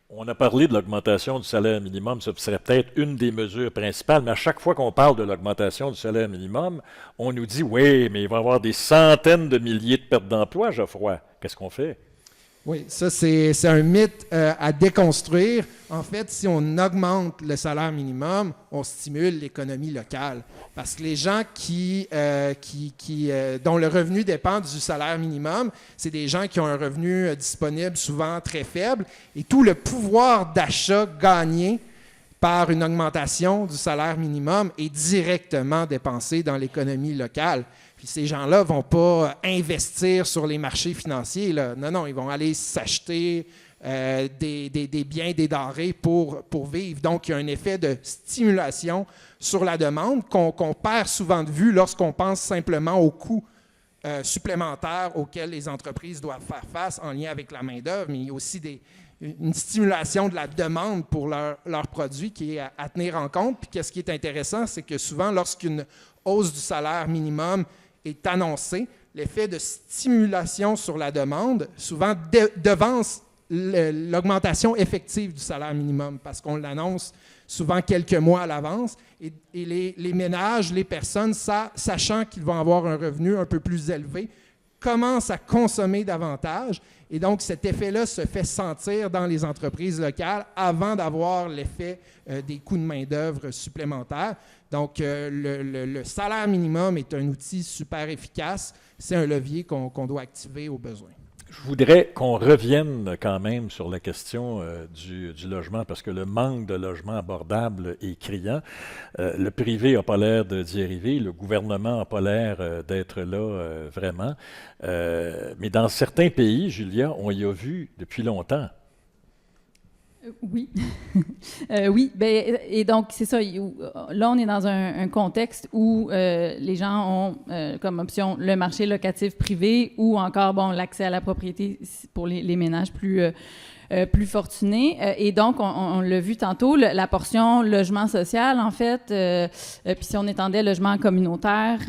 On a parlé de l'augmentation du salaire minimum, ça serait peut-être une des mesures principales, mais à chaque fois qu'on parle de l'augmentation du salaire minimum, on nous dit « Oui, mais il va y avoir des centaines de milliers de pertes d'emplois, Geoffroy. » Qu'est-ce qu'on fait? Oui, ça, c'est un mythe à déconstruire. En fait, si on augmente le salaire minimum, on stimule l'économie locale. Parce que les gens dont le revenu dépend du salaire minimum, c'est des gens qui ont un revenu disponible souvent très faible. Et tout le pouvoir d'achat gagné par une augmentation du salaire minimum est directement dépensé dans l'économie locale. Puis ces gens-là ne vont pas investir sur les marchés financiers. Là. Non, ils vont aller s'acheter des biens, des denrées pour vivre. Donc, il y a un effet de stimulation sur la demande qu'on perd souvent de vue lorsqu'on pense simplement aux coûts supplémentaires auxquels les entreprises doivent faire face en lien avec la main-d'œuvre, mais il y a aussi une stimulation de la demande pour leurs produits qui est à tenir en compte. Puis, ce qui est intéressant, c'est que souvent, lorsqu'une hausse du salaire minimum est annoncée, l'effet de stimulation sur la demande souvent devance l'augmentation effective du salaire minimum parce qu'on l'annonce souvent quelques mois à l'avance et les ménages, les personnes, sachant qu'ils vont avoir un revenu un peu plus élevé, commencent à consommer davantage et donc cet effet-là se fait sentir dans les entreprises locales avant d'avoir l'effet des coûts de main-d'œuvre supplémentaires. Donc, le salaire minimum est un outil super efficace. C'est un levier qu'on doit activer au besoin. Je voudrais qu'on revienne quand même sur la question du logement, parce que le manque de logements abordables est criant. Le privé n'a pas l'air d'y arriver, le gouvernement n'a pas l'air d'être là vraiment. Mais dans certains pays, Julia, on y a vu depuis longtemps. Oui. Oui. Et donc, c'est ça. Là, on est dans un contexte où les gens ont comme option le marché locatif privé ou encore, l'accès à la propriété pour les ménages plus fortunés. Et donc, on l'a vu tantôt, la portion logement social, en fait, puis si on étendait logement communautaire,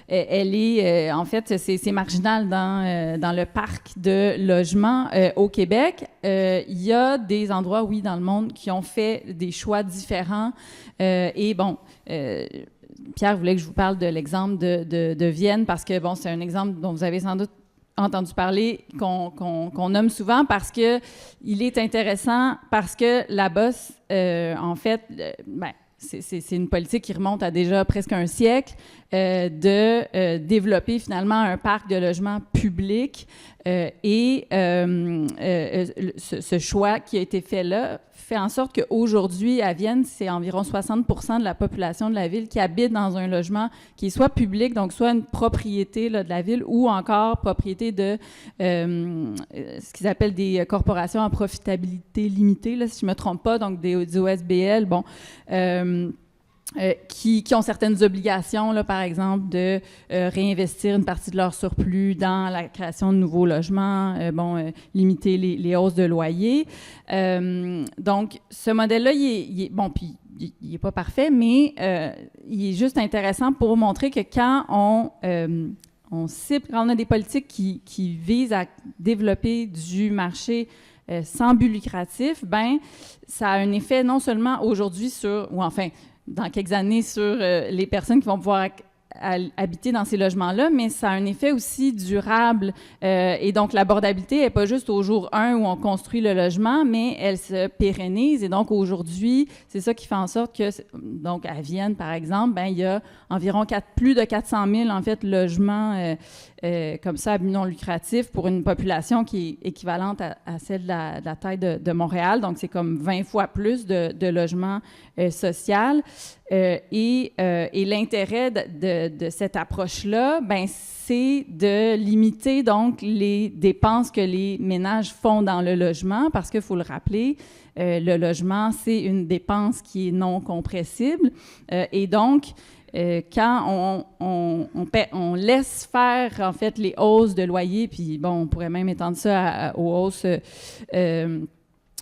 elle est, en fait, c'est marginal dans le parc de logements au Québec. Il y a des endroits, oui, dans le monde qui ont fait des choix différents. Pierre voulait que je vous parle de l'exemple de Vienne parce que, c'est un exemple dont vous avez sans doute entendu parler, qu'on nomme souvent parce qu'il est intéressant, parce que la Bosse, en fait, c'est une politique qui remonte à déjà presque un siècle de développer finalement un parc de logements publics et ce choix qui a été fait là fait en sorte qu'aujourd'hui, à Vienne, c'est environ 60% de la population de la ville qui habite dans un logement qui est soit public, donc soit une propriété là, de la ville, ou encore propriété de ce qu'ils appellent des corporations à profitabilité limitée, là, si je ne me trompe pas, donc des OSBL, bon, qui ont certaines obligations, là, par exemple, de réinvestir une partie de leur surplus dans la création de nouveaux logements, limiter les hausses de loyer. Donc, ce modèle-là, il est bon, puis il n'est pas parfait, mais il est juste intéressant pour montrer que quand on cible, quand on a des politiques qui visent à développer du marché sans but lucratif, ben ça a un effet non seulement aujourd'hui sur, ou enfin, dans quelques années sur les personnes qui vont pouvoir habiter dans ces logements-là, mais ça a un effet aussi durable. Et donc, l'abordabilité n'est pas juste au jour 1 où on construit le logement, mais elle se pérennise. Et donc, aujourd'hui, c'est ça qui fait en sorte que, donc, à Vienne, par exemple, ben, il y a environ plus de 400 000, en fait, logements comme ça, à but non lucratif pour une population qui est équivalente à celle de la taille de Montréal. Donc, c'est comme 20 fois plus de logements sociaux. Et l'intérêt de cette approche-là, ben, c'est de limiter donc les dépenses que les ménages font dans le logement, parce qu'il faut le rappeler, le logement, c'est une dépense qui est non compressible. Et donc, quand on laisse faire, en fait, les hausses de loyer, puis bon, on pourrait même étendre ça aux hausses,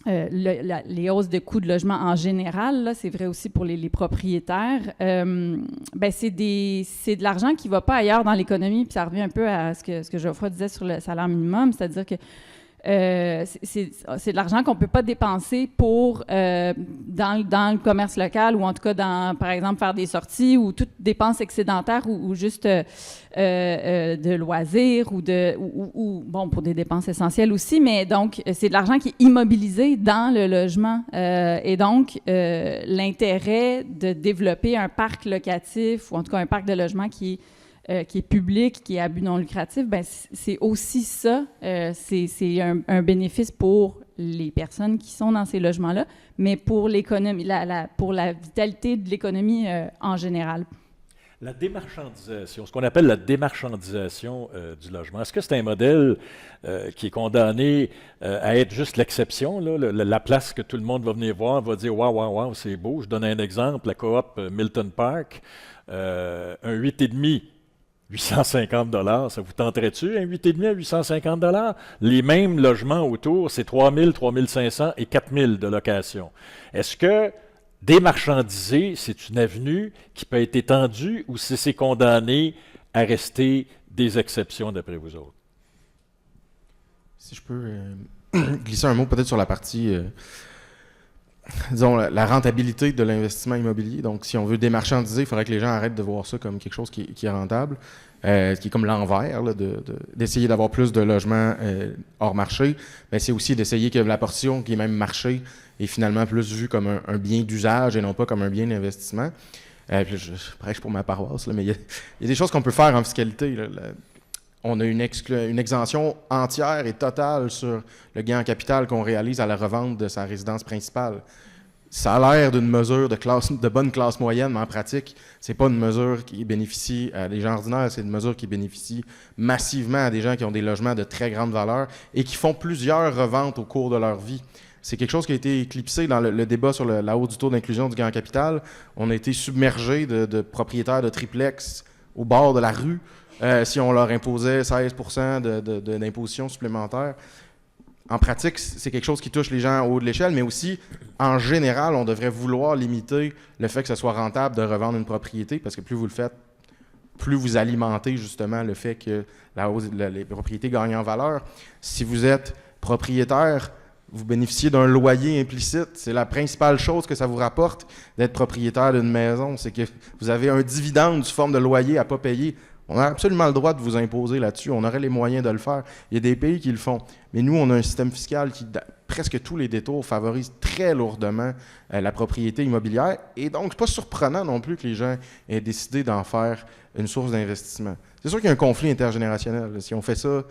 les hausses de coûts de logement en général, là, c'est vrai aussi pour les propriétaires, ben c'est de l'argent qui ne va pas ailleurs dans l'économie, puis ça revient un peu à ce que Geoffroy disait sur le salaire minimum, c'est-à-dire que c'est de l'argent qu'on ne peut pas dépenser pour dans le commerce local, ou en tout cas par exemple, faire des sorties ou toute dépense excédentaire ou juste de loisirs ou bon, pour des dépenses essentielles aussi, mais donc c'est de l'argent qui est immobilisé dans le logement. Et donc, l'intérêt de développer un parc locatif, ou en tout cas un parc de logements qui est public, qui est à but non lucratif, ben c'est aussi ça. C'est un bénéfice pour les personnes qui sont dans ces logements-là, mais pour l'économie, pour la vitalité de l'économie en général. La démarchandisation, ce qu'on appelle la démarchandisation du logement, est-ce que c'est un modèle qui est condamné à être juste l'exception, là, la place que tout le monde va venir voir, va dire « Wow, c'est beau ». Je donne un exemple, la coop Milton Park, un 8,5 850 $, ça vous tenterait-tu, un 8,5 à 850 $? Les mêmes logements autour, c'est 3 000, 3 500 et 4 000 de location. Est-ce que démarchandiser, c'est une avenue qui peut être étendue, ou si c'est condamné à rester des exceptions d'après vous autres? Si je peux glisser un mot peut-être sur la partie, disons, la rentabilité de l'investissement immobilier. Donc, si on veut démarchandiser, il faudrait que les gens arrêtent de voir ça comme quelque chose qui est rentable, qui est comme l'envers, là, d'essayer d'avoir plus de logements hors marché. Mais c'est aussi d'essayer que la portion qui est même marché est finalement plus vue comme un bien d'usage et non pas comme un bien d'investissement. Je prêche pour ma paroisse, là, mais il y a des choses qu'on peut faire en fiscalité. On a une exemption entière et totale sur le gain en capital qu'on réalise à la revente de sa résidence principale. Ça a l'air d'une mesure de bonne classe moyenne, mais en pratique, c'est pas une mesure qui bénéficie à des gens ordinaires, c'est une mesure qui bénéficie massivement à des gens qui ont des logements de très grande valeur et qui font plusieurs reventes au cours de leur vie. C'est quelque chose qui a été éclipsé dans le débat sur la hausse du taux d'inclusion du gain en capital. On a été submergé de propriétaires de triplex au bord de la rue si on leur imposait 16 % d'imposition supplémentaire. En pratique, c'est quelque chose qui touche les gens au haut de l'échelle, mais aussi, en général, on devrait vouloir limiter le fait que ce soit rentable de revendre une propriété, parce que plus vous le faites, plus vous alimentez justement le fait que les propriétés gagnent en valeur. Si vous êtes propriétaire, vous bénéficiez d'un loyer implicite. C'est la principale chose que ça vous rapporte d'être propriétaire d'une maison, c'est que vous avez un dividende sous forme de loyer à ne pas payer. On a absolument le droit de vous imposer là-dessus. On aurait les moyens de le faire. Il y a des pays qui le font. Mais nous, on a un système fiscal qui, presque tous les détours, favorise très lourdement la propriété immobilière. Et donc, c'est pas surprenant non plus que les gens aient décidé d'en faire une source d'investissement. C'est sûr qu'il y a un conflit intergénérationnel. Si on fait ça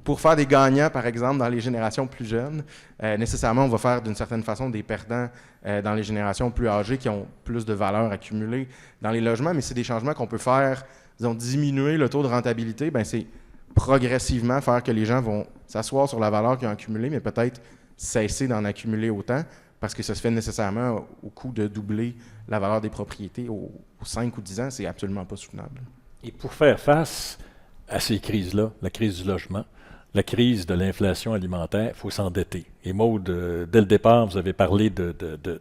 pour faire des gagnants, par exemple, dans les générations plus jeunes, nécessairement, on va faire d'une certaine façon des perdants dans les générations plus âgées qui ont plus de valeur accumulée dans les logements, mais c'est des changements qu'on peut faire, disons, diminuer le taux de rentabilité, ben c'est progressivement faire que les gens vont s'asseoir sur la valeur qu'ils ont accumulée, mais peut-être cesser d'en accumuler autant, parce que ça se fait nécessairement au coût de doubler la valeur des propriétés aux 5 ou 10 ans, c'est absolument pas soutenable. Et pour faire face à ces crises-là, la crise du logement, la crise de l'inflation alimentaire, il faut s'endetter. Et Maude, dès le départ, vous avez parlé de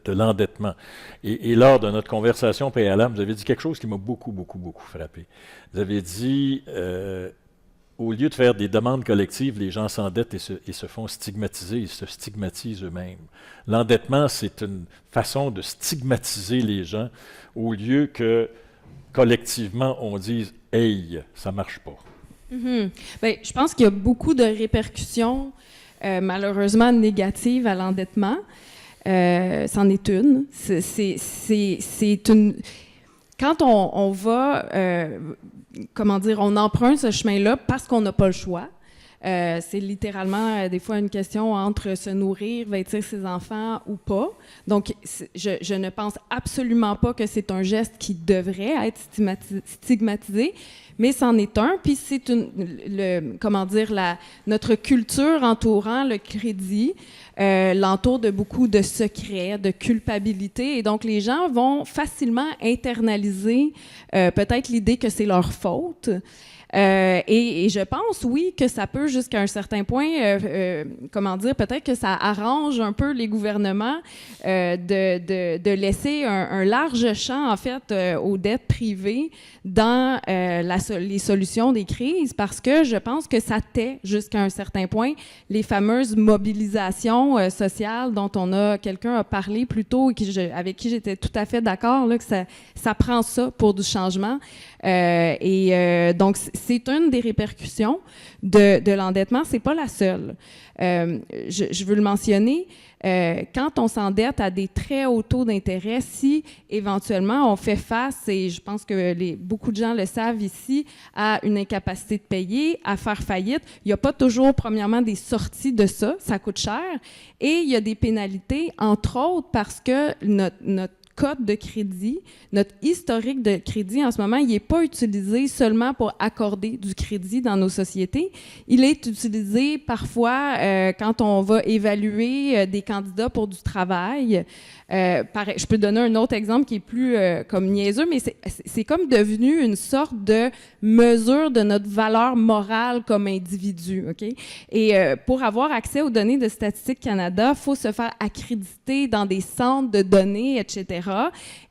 l'endettement. Et lors de notre conversation préalable, vous avez dit quelque chose qui m'a beaucoup frappé. Vous avez dit, au lieu de faire des demandes collectives, les gens s'endettent et se font stigmatiser, ils se stigmatisent eux-mêmes. L'endettement, c'est une façon de stigmatiser les gens au lieu que, collectivement, on dise « Hey, ça marche pas ». Bien, je pense qu'il y a beaucoup de répercussions, malheureusement négatives à l'endettement. C'en est une. C'est une. Quand on va, on emprunte ce chemin-là parce qu'on n'a pas le choix. C'est littéralement, des fois, une question entre se nourrir, vêtir ses enfants ou pas. Donc, je ne pense absolument pas que c'est un geste qui devrait être stigmatisé, mais c'en est un. Puis c'est notre culture entourant le crédit l'entoure de beaucoup de secrets, de culpabilité. Et donc, les gens vont facilement internaliser peut-être l'idée que c'est leur faute. Et je pense, oui, que ça peut jusqu'à un certain point, peut-être que ça arrange un peu les gouvernements de laisser un large champ, en fait, aux dettes privées dans les solutions des crises, parce que je pense que ça tait jusqu'à un certain point les fameuses mobilisations sociales dont quelqu'un a parlé plus tôt et avec qui j'étais tout à fait d'accord, là, que ça prend ça pour du changement. Donc, c'est une des répercussions de l'endettement. C'est pas la seule. Je veux le mentionner. Quand on s'endette à des très hauts taux d'intérêt, si éventuellement on fait face, et je pense que beaucoup de gens le savent ici, à une incapacité de payer, à faire faillite, il n'y a pas toujours, premièrement, des sorties de ça. Ça coûte cher. Et il y a des pénalités, entre autres, parce que notre code de crédit, notre historique de crédit en ce moment, il n'est pas utilisé seulement pour accorder du crédit dans nos sociétés. Il est utilisé parfois quand on va évaluer des candidats pour du travail. Je peux donner un autre exemple qui est plus comme niaiseux, mais c'est comme devenu une sorte de mesure de notre valeur morale comme individu. Okay? Et pour avoir accès aux données de Statistique Canada, il faut se faire accréditer dans des centres de données, etc.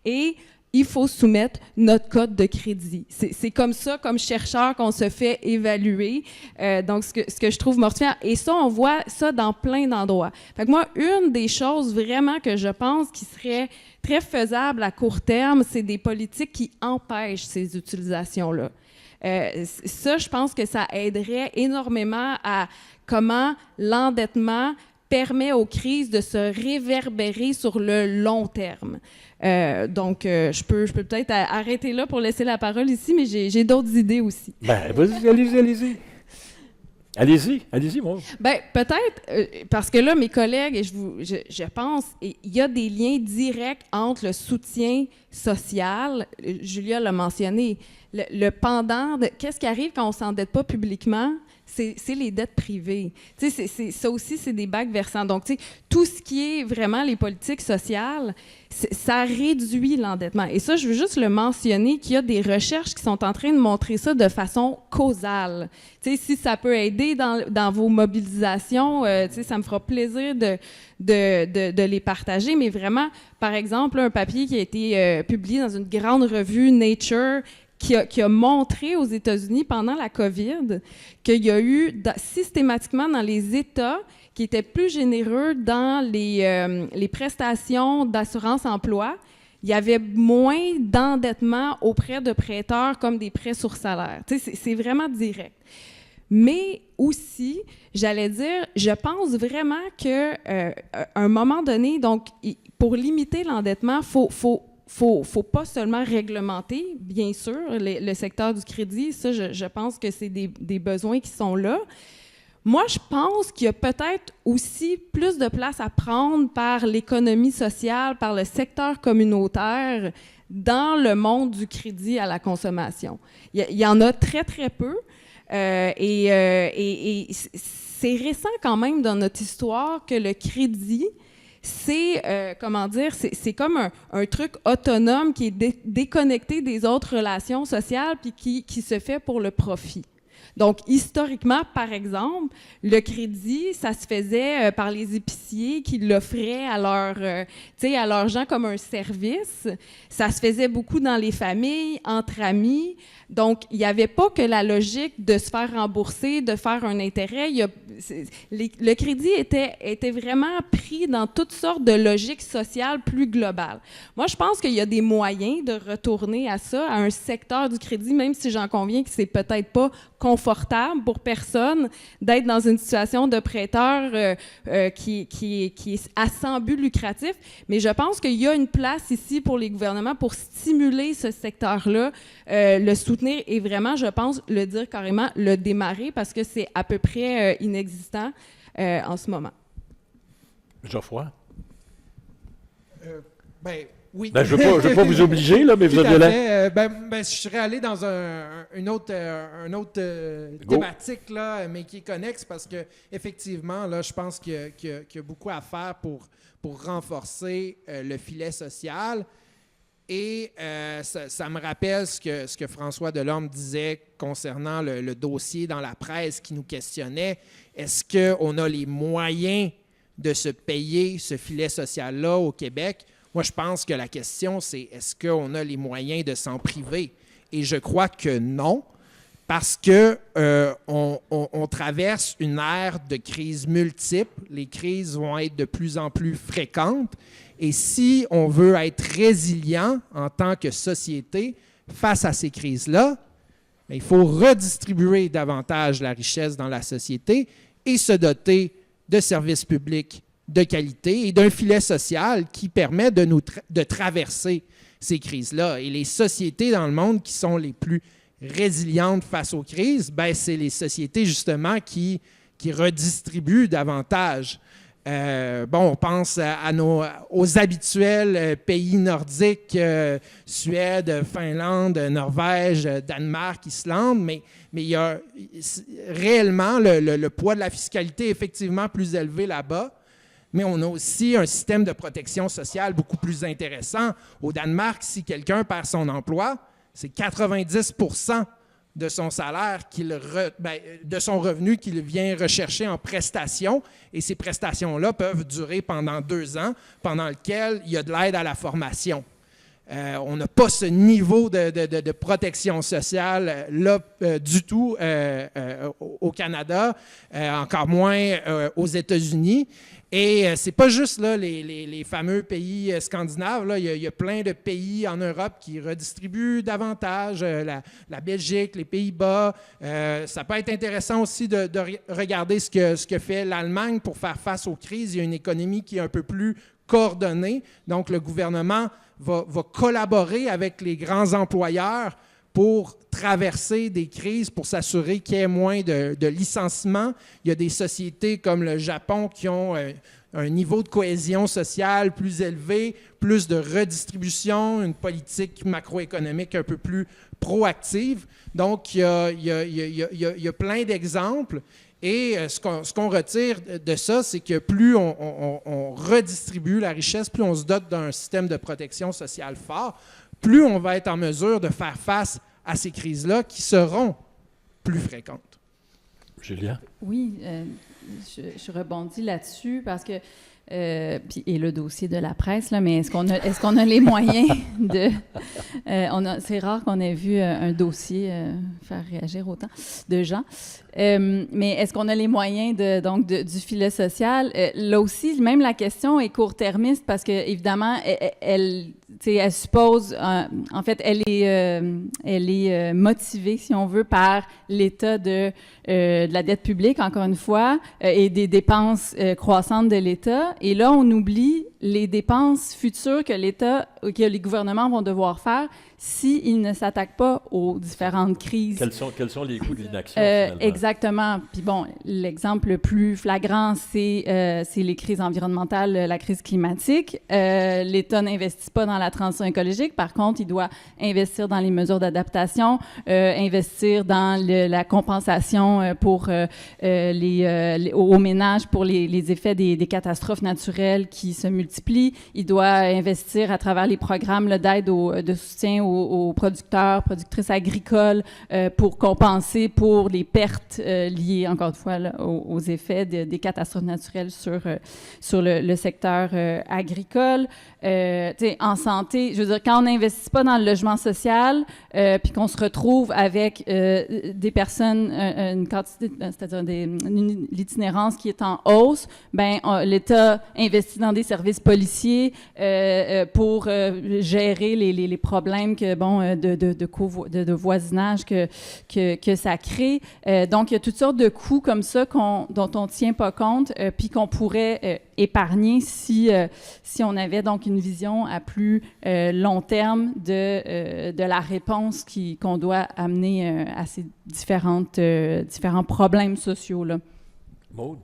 Et il faut soumettre notre code de crédit. C'est comme ça, comme chercheur, qu'on se fait évaluer. Donc, ce que je trouve mortifère. Et ça, on voit ça dans plein d'endroits. Fait que moi, une des choses vraiment que je pense qui serait très faisable à court terme, c'est des politiques qui empêchent ces utilisations-là. Ça, je pense que ça aiderait énormément à comment l'endettement permet aux crises de se réverbérer sur le long terme. Donc, je peux peut-être arrêter là pour laisser la parole ici, mais j'ai d'autres idées aussi. Ben, vas-y, allez-y. Allez-y, moi. Ben, peut-être, parce que là, mes collègues, et je pense, il y a des liens directs entre le soutien social, Julia l'a mentionné, le pendant de qu'est-ce qui arrive quand on ne s'endette pas publiquement, c'est les dettes privées. Tu sais, ça aussi, c'est des bacs versants. Donc, tu sais, tout ce qui est vraiment les politiques sociales, ça réduit l'endettement. Et ça, je veux juste le mentionner qu'il y a des recherches qui sont en train de montrer ça de façon causale. Tu sais, si ça peut aider dans vos mobilisations, tu sais, ça me fera plaisir de les partager. Mais vraiment, par exemple, un papier qui a été publié dans une grande revue Nature qui a montré aux États-Unis pendant la COVID qu'il y a eu systématiquement dans les États qui étaient plus généreux dans les prestations d'assurance-emploi, il y avait moins d'endettement auprès de prêteurs comme des prêts sur salaire. Tu sais, c'est vraiment direct. Mais aussi, j'allais dire, je pense vraiment qu'à un moment donné, donc, pour limiter l'endettement, faut pas seulement réglementer, bien sûr, le secteur du crédit. Ça, je pense que c'est des besoins qui sont là. Moi, je pense qu'il y a peut-être aussi plus de place à prendre par l'économie sociale, par le secteur communautaire dans le monde du crédit à la consommation. Il y en a très, très peu. Et c'est récent quand même dans notre histoire que le crédit, c'est, c'est comme un truc autonome qui est déconnecté des autres relations sociales puis qui se fait pour le profit. Donc, historiquement, par exemple, le crédit, ça se faisait par les épiciers qui l'offraient à leurs gens comme un service. Ça se faisait beaucoup dans les familles, entre amis. Donc, il n'y avait pas que la logique de se faire rembourser, de faire un intérêt. Le crédit était vraiment pris dans toutes sortes de logiques sociales plus globales. Moi, je pense qu'il y a des moyens de retourner à ça, à un secteur du crédit, même si j'en conviens que c'est peut-être pas confortable pour personne d'être dans une situation de prêteur qui est à sans but lucratif. Mais je pense qu'il y a une place ici pour les gouvernements pour stimuler ce secteur-là, le soutenir et vraiment, je pense, le dire carrément, le démarrer parce que c'est à peu près inexistant en ce moment. Geoffroy? Oui. Ben, je ne veux pas vous obliger, là, mais vous avez je serais allé dans une autre thématique, là, mais qui est connexe parce que effectivement, là, je pense qu'il y a beaucoup à faire pour renforcer le filet social. Et ça me rappelle ce que François Delorme disait concernant le dossier dans la presse qui nous questionnait. Est-ce qu'on a les moyens de se payer ce filet social-là au Québec? Moi, je pense que la question, c'est est-ce qu'on a les moyens de s'en priver? Et je crois que non, parce que on traverse une ère de crises multiples. Les crises vont être de plus en plus fréquentes. Et si on veut être résilient en tant que société face à ces crises-là, il faut redistribuer davantage la richesse dans la société et se doter de services publics de qualité et d'un filet social qui permet de traverser ces crises-là. Et les sociétés dans le monde qui sont les plus résilientes face aux crises, c'est les sociétés justement qui redistribuent davantage. On pense aux habituels pays nordiques, Suède, Finlande, Norvège, Danemark, Islande, mais il y a réellement le poids de la fiscalité est effectivement plus élevé là-bas, mais on a aussi un système de protection sociale beaucoup plus intéressant. Au Danemark, si quelqu'un perd son emploi, c'est 90% de son salaire, de son revenu qu'il vient rechercher en prestations. Et ces prestations-là peuvent durer pendant 2 ans, pendant lequel il y a de l'aide à la formation. On n'a pas ce niveau de protection sociale là du tout au Canada, encore moins aux États-Unis. Et c'est pas juste là, les fameux pays scandinaves. Là. Il y a plein de pays en Europe qui redistribuent davantage. La Belgique, les Pays-Bas. Ça peut être intéressant aussi de regarder ce que fait l'Allemagne pour faire face aux crises. Il y a une économie qui est un peu plus coordonnée. Donc, le gouvernement va collaborer avec les grands employeurs pour traverser des crises, pour s'assurer qu'il y ait moins de licenciements. Il y a des sociétés comme le Japon qui ont un niveau de cohésion sociale plus élevé, plus de redistribution, une politique macroéconomique un peu plus proactive. Donc, il y a plein d'exemples. Et ce qu'on retire de ça, c'est que plus on redistribue la richesse, plus on se dote d'un système de protection sociale fort, plus on va être en mesure de faire face à ces crises-là qui seront plus fréquentes. Julia? Oui, je rebondis là-dessus parce que, et le dossier de la presse, là, mais est-ce qu'on a les moyens de... c'est rare qu'on ait vu un dossier faire réagir autant de gens. Mais est-ce qu'on a les moyens du filet social? Là aussi, même la question est court-termiste parce que évidemment, elle suppose, en fait, elle est motivée, si on veut, par l'état de la dette publique, encore une fois, et des dépenses croissantes de l'État. Et là, on oublie les dépenses futures que que les gouvernements vont devoir faire s'ils ne s'attaquent pas aux différentes crises. Quels sont les coûts de l'inaction, finalement? Exactement. Puis bon, l'exemple le plus flagrant, c'est les crises environnementales, la crise climatique. L'État n'investit pas dans la transition écologique. Par contre, il doit investir dans les mesures d'adaptation, investir dans la compensation pour aux ménages pour les effets des catastrophes naturelles qui se multiplient. Il doit investir à travers les programmes d'aide de soutien aux producteurs, productrices agricoles pour compenser pour les pertes liées, encore une fois, là, aux effets des catastrophes naturelles sur le secteur agricole. En santé, je veux dire, quand on n'investit pas dans le logement social, puis qu'on se retrouve avec des personnes, une quantité, c'est-à-dire l'itinérance qui est en hausse, l'État investit dans des services policiers pour gérer les problèmes de voisinage que ça crée. Donc, il y a toutes sortes de coûts comme ça dont on ne tient pas compte, puis qu'on pourrait épargner si on avait donc une vision à plus long terme de la réponse qu'on doit amener à ces différents problèmes sociaux-là. Maud?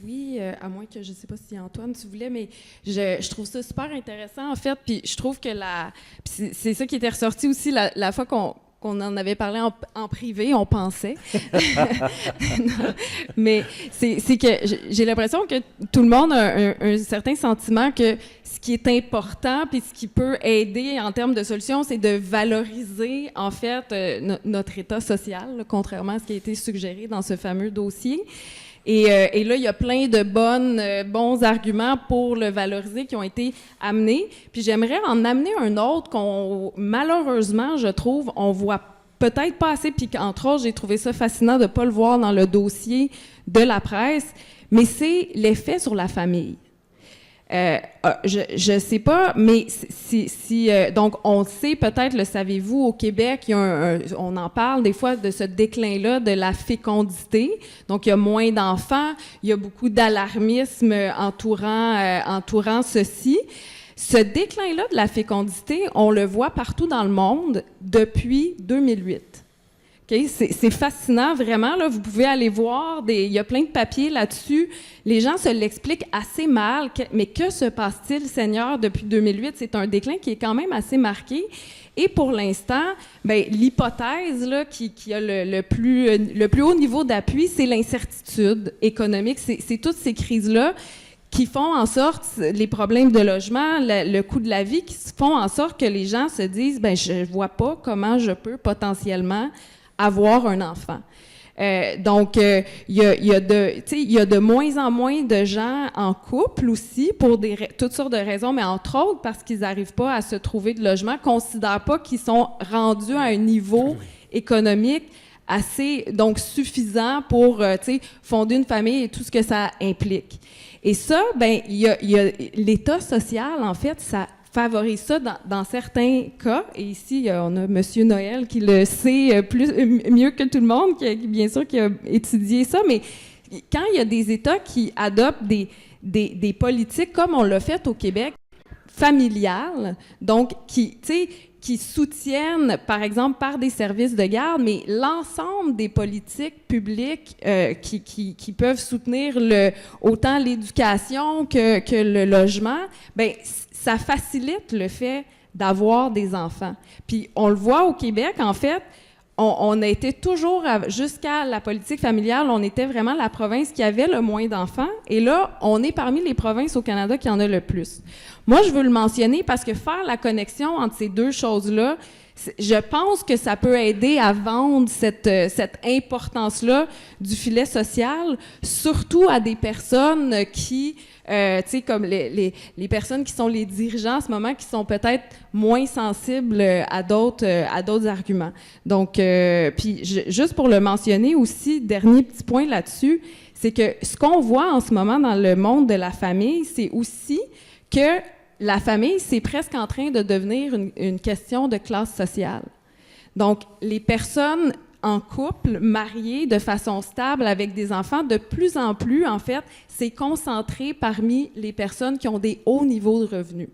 Oui, à moins que, je ne sais pas si Antoine, tu voulais, mais je trouve ça super intéressant, en fait, puis je trouve que c'est ça qui était ressorti aussi la fois qu'on en avait parlé en privé, on pensait. Non, mais c'est que j'ai l'impression que tout le monde a un certain sentiment que ce qui est important puis ce qui peut aider en termes de solutions, c'est de valoriser, en fait, notre état social, là, contrairement à ce qui a été suggéré dans ce fameux dossier. Et là, il y a plein de bons arguments pour le valoriser qui ont été amenés. Puis j'aimerais en amener un autre qu'on, malheureusement, je trouve, on voit peut-être pas assez, puis qu'entre autres, j'ai trouvé ça fascinant de ne pas le voir dans le dossier de la presse, mais c'est l'effet sur la famille. Je sais pas, mais donc on sait peut-être, le savez-vous, au Québec, on en parle des fois de ce déclin-là de la fécondité. Donc il y a moins d'enfants, il y a beaucoup d'alarmisme entourant ceci. Ce déclin-là de la fécondité, on le voit partout dans le monde depuis 2008. Okay? C'est fascinant, vraiment. Là, vous pouvez aller voir, il y a plein de papiers là-dessus. Les gens se l'expliquent assez mal. Mais que se passe-t-il, Seigneur, depuis 2008? C'est un déclin qui est quand même assez marqué. Et pour l'instant, l'hypothèse là, qui a le plus haut niveau d'appui, c'est l'incertitude économique. C'est toutes ces crises-là qui font en sorte, les problèmes de logement, le coût de la vie, qui font en sorte que les gens se disent, je vois pas comment je peux potentiellement avoir un enfant. Donc, il y a de moins en moins de gens en couple aussi, pour toutes sortes de raisons, mais entre autres parce qu'ils n'arrivent pas à se trouver de logement, considèrent pas qu'ils sont rendus à un niveau économique assez, donc, suffisant pour, fonder une famille et tout ce que ça implique. Et ça, il y a l'état social, en fait, ça favorise ça dans certains cas. Et ici, on a M. Noël qui le sait mieux que tout le monde, bien sûr, qui a étudié ça. Mais quand il y a des États qui adoptent des politiques, comme on l'a fait au Québec, familiales, donc qui soutiennent, par exemple, par des services de garde, mais l'ensemble des politiques publiques qui peuvent soutenir autant l'éducation que le logement, ça facilite le fait d'avoir des enfants. Puis on le voit au Québec, en fait, on a été toujours, jusqu'à la politique familiale, on était vraiment la province qui avait le moins d'enfants. Et là, on est parmi les provinces au Canada qui en a le plus. Moi, je veux le mentionner parce que faire la connexion entre ces deux choses-là, je pense que ça peut aider à vendre cette importance-là du filet social, surtout à des personnes qui, comme les personnes qui sont les dirigeants en ce moment, qui sont peut-être moins sensibles à d'autres arguments. Donc, puis juste pour le mentionner aussi, dernier petit point là-dessus, c'est que ce qu'on voit en ce moment dans le monde de la famille, c'est aussi que la famille, c'est presque en train de devenir une question de classe sociale. Donc, les personnes en couple, mariés, de façon stable, avec des enfants, de plus en plus, en fait, c'est concentré parmi les personnes qui ont des hauts niveaux de revenus.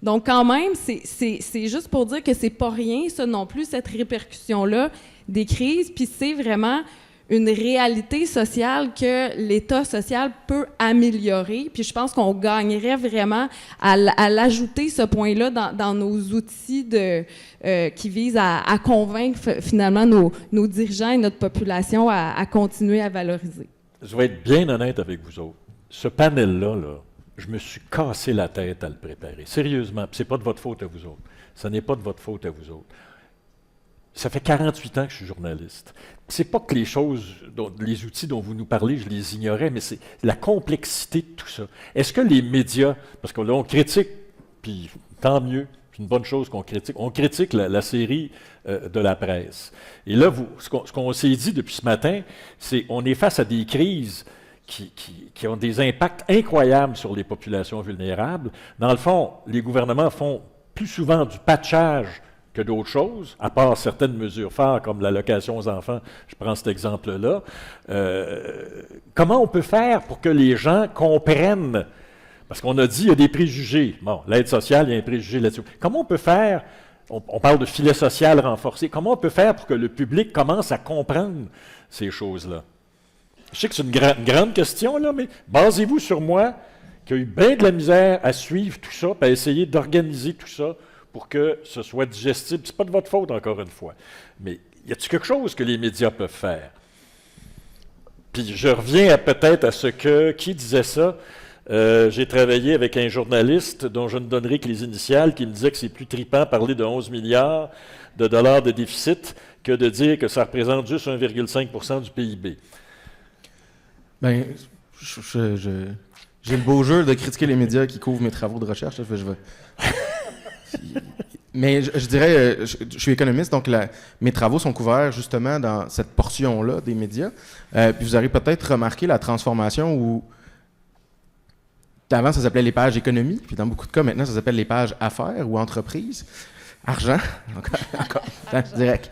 Donc, quand même, c'est juste pour dire que c'est pas rien, ça non plus, cette répercussion-là des crises, puis c'est vraiment une réalité sociale que l'État social peut améliorer. Puis je pense qu'on gagnerait vraiment à l'ajouter, ce point-là, dans nos outils qui visent à convaincre finalement nos dirigeants et notre population à continuer à valoriser. Je vais être bien honnête avec vous autres. Ce panel-là, je me suis cassé la tête à le préparer. Sérieusement, ce n'est pas de votre faute à vous autres. Ce n'est pas de votre faute à vous autres. Ça fait 48 ans que je suis journaliste. C'est pas que les outils dont vous nous parlez, je les ignorais, mais c'est la complexité de tout ça. Est-ce que les médias, parce que là, on critique, puis tant mieux, c'est une bonne chose qu'on critique. On critique la série de la presse. Et là, ce qu'on s'est dit depuis ce matin, c'est qu'on est face à des crises qui ont des impacts incroyables sur les populations vulnérables. Dans le fond, les gouvernements font plus souvent du patchage que d'autres choses, à part certaines mesures phares comme l'allocation aux enfants, je prends cet exemple-là. Comment on peut faire pour que les gens comprennent, parce qu'on a dit qu'il y a des préjugés, bon, l'aide sociale, il y a un préjugé là-dessus. Comment on peut faire, on parle de filet social renforcé, comment on peut faire pour que le public commence à comprendre ces choses-là? Je sais que c'est une grande question, là, mais basez-vous sur moi, qui a eu bien de la misère à suivre tout ça, à essayer d'organiser tout ça, pour que ce soit digestible. Ce n'est pas de votre faute, encore une fois. Mais y a-t-il quelque chose que les médias peuvent faire? Puis je reviens peut-être à ce que... Qui disait ça? J'ai travaillé avec un journaliste dont je ne donnerai que les initiales, qui me disait que c'est plus trippant parler de 11 milliards de dollars de déficit que de dire que ça représente juste 1,5 % du PIB. Bien, j'ai le beau jeu de critiquer les médias qui couvrent mes travaux de recherche. Mais je dirais, je suis économiste, donc mes travaux sont couverts justement dans cette portion-là des médias. Puis vous aurez peut-être remarqué la transformation où avant ça s'appelait les pages économie, puis dans beaucoup de cas maintenant ça s'appelle les pages affaires ou entreprises. Argent, encore direct.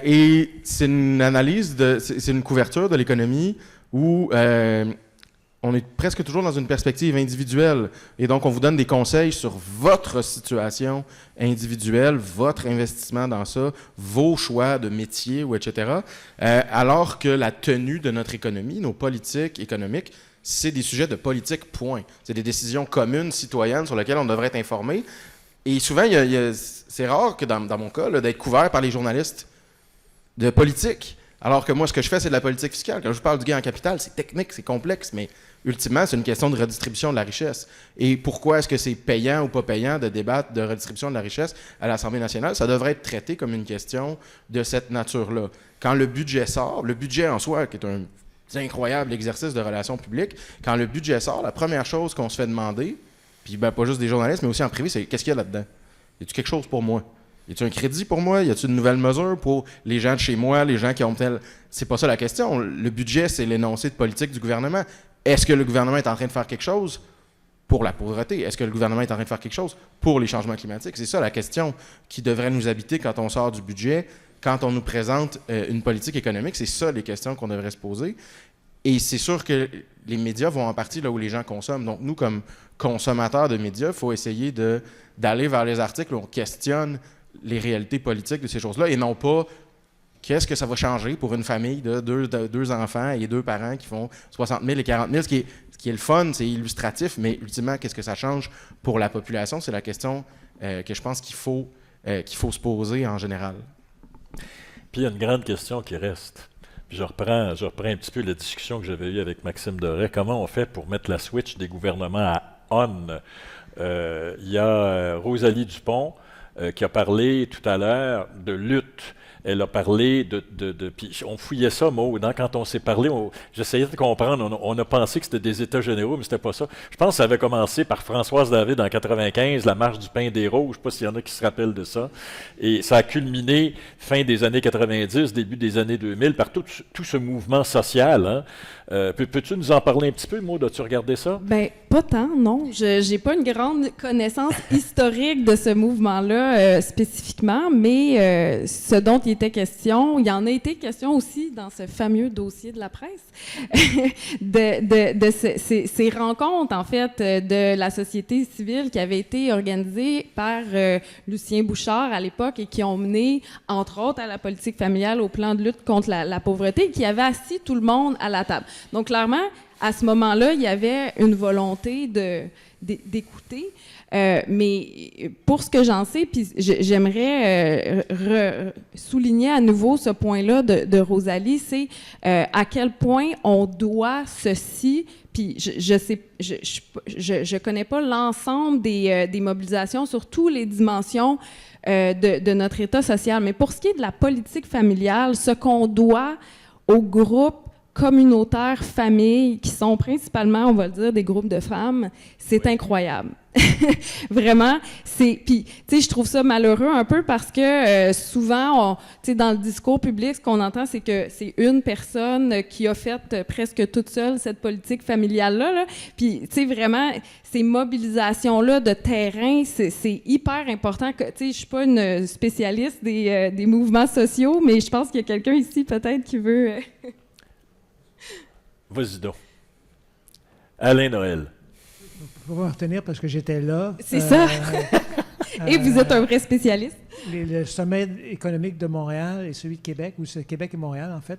Et c'est une analyse, c'est une couverture de l'économie où on est presque toujours dans une perspective individuelle. Et donc, on vous donne des conseils sur votre situation individuelle, votre investissement dans ça, vos choix de métier, ou etc. Alors que la tenue de notre économie, nos politiques économiques, c'est des sujets de politique, point. C'est des décisions communes, citoyennes, sur lesquelles on devrait être informé. Et souvent, c'est rare que, dans mon cas, d'être couvert par les journalistes de politique. Alors que moi, ce que je fais, c'est de la politique fiscale. Quand je vous parle du gain en capital, c'est technique, c'est complexe, mais ultimement, c'est une question de redistribution de la richesse. Et pourquoi est-ce que c'est payant ou pas payant de débattre de redistribution de la richesse à l'Assemblée nationale? Ça devrait être traité comme une question de cette nature-là. Quand le budget sort, le budget en soi, qui est un incroyable exercice de relations publiques, quand le budget sort, la première chose qu'on se fait demander, puis pas juste des journalistes, mais aussi en privé, c'est qu'est-ce qu'il y a là-dedans? Y a-t-il quelque chose pour moi? Y a-t-il un crédit pour moi? Y a-t-il une nouvelle mesure pour les gens de chez moi, les gens qui ont tel... C'est pas ça la question. Le budget, c'est l'énoncé de politique du gouvernement. Est-ce que le gouvernement est en train de faire quelque chose pour la pauvreté? Est-ce que le gouvernement est en train de faire quelque chose pour les changements climatiques? C'est ça la question qui devrait nous habiter quand on sort du budget, quand on nous présente une politique économique. C'est ça les questions qu'on devrait se poser. Et c'est sûr que les médias vont en partie là où les gens consomment. Donc nous, comme consommateurs de médias, il faut essayer d'aller vers les articles où on questionne les réalités politiques de ces choses-là et non pas qu'est-ce que ça va changer pour une famille de deux enfants et 2 parents qui font 60 000 et 40 000. Ce qui est le fun, c'est illustratif, mais ultimement, qu'est-ce que ça change pour la population? C'est la question que je pense qu'il faut se poser en général. Puis il y a une grande question qui reste. Puis je reprends un petit peu la discussion que j'avais eue avec Maxime Doré. Comment on fait pour mettre la switch des gouvernements à on? Il y a Rosalie Dupont qui a parlé tout à l'heure de lutte. Elle a parlé puis on fouillait ça, Maud, hein, quand on s'est parlé, j'essayais de comprendre, on a pensé que c'était des États généraux, mais c'était pas ça. Je pense que ça avait commencé par Françoise David en 95, la marche du pain des roses, je ne sais pas s'il y en a qui se rappellent de ça, et ça a culminé fin des années 90, début des années 2000, par tout ce mouvement social. Hein. Peux-tu nous en parler un petit peu, Maud? As-tu regardé ça? Bien, pas tant, non. Je n'ai pas une grande connaissance historique de ce mouvement-là spécifiquement, mais ce dont il il était question, il y en a été question aussi dans ce fameux dossier de la presse, de ces rencontres, en fait, de la société civile qui avaient été organisées par Lucien Bouchard à l'époque et qui ont mené, entre autres, à la politique familiale au plan de lutte contre la pauvreté, qui avait assis tout le monde à la table. Donc, clairement, à ce moment-là, il y avait une volonté d'écouter. Mais pour ce que j'en sais, puis j'aimerais souligner à nouveau ce point-là de Rosalie, c'est à quel point on doit ceci. Puis je connais pas l'ensemble des mobilisations sur toutes les dimensions de notre État social. Mais pour ce qui est de la politique familiale, ce qu'on doit aux groupes communautaires, familles, qui sont principalement, on va le dire, des groupes de femmes, c'est incroyable. Vraiment, puis, tu sais, je trouve ça malheureux un peu parce que souvent, tu sais, dans le discours public, ce qu'on entend, c'est que c'est une personne qui a fait presque toute seule cette politique familiale-là. Là. Puis, tu sais, vraiment, ces mobilisations-là de terrain, c'est hyper important. Tu sais, je suis pas une spécialiste des mouvements sociaux, mais je pense qu'il y a quelqu'un ici, peut-être, qui veut... Vas-y donc. Alain Noël. Je vais me retenir parce que j'étais là. C'est ça. Et vous êtes un vrai spécialiste. Le sommet économique de Montréal et celui de Québec, ou c'est Québec et Montréal, en fait,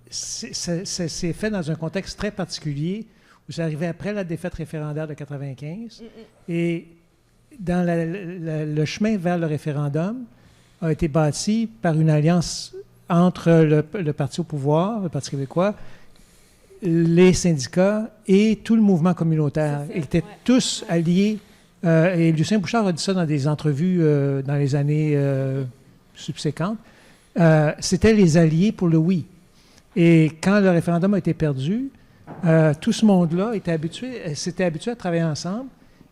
c'est fait dans un contexte très particulier où ça arrivait après la défaite référendaire de 1995. Et dans le chemin vers le référendum a été bâti par une alliance entre le parti au pouvoir, le Parti québécois, les syndicats et tout le mouvement communautaire. Ils étaient tous alliés. Et Lucien Bouchard a dit ça dans des entrevues dans les années subséquentes. C'était les alliés pour le oui. Et quand le référendum a été perdu, tout ce monde-là s'était habitué à travailler ensemble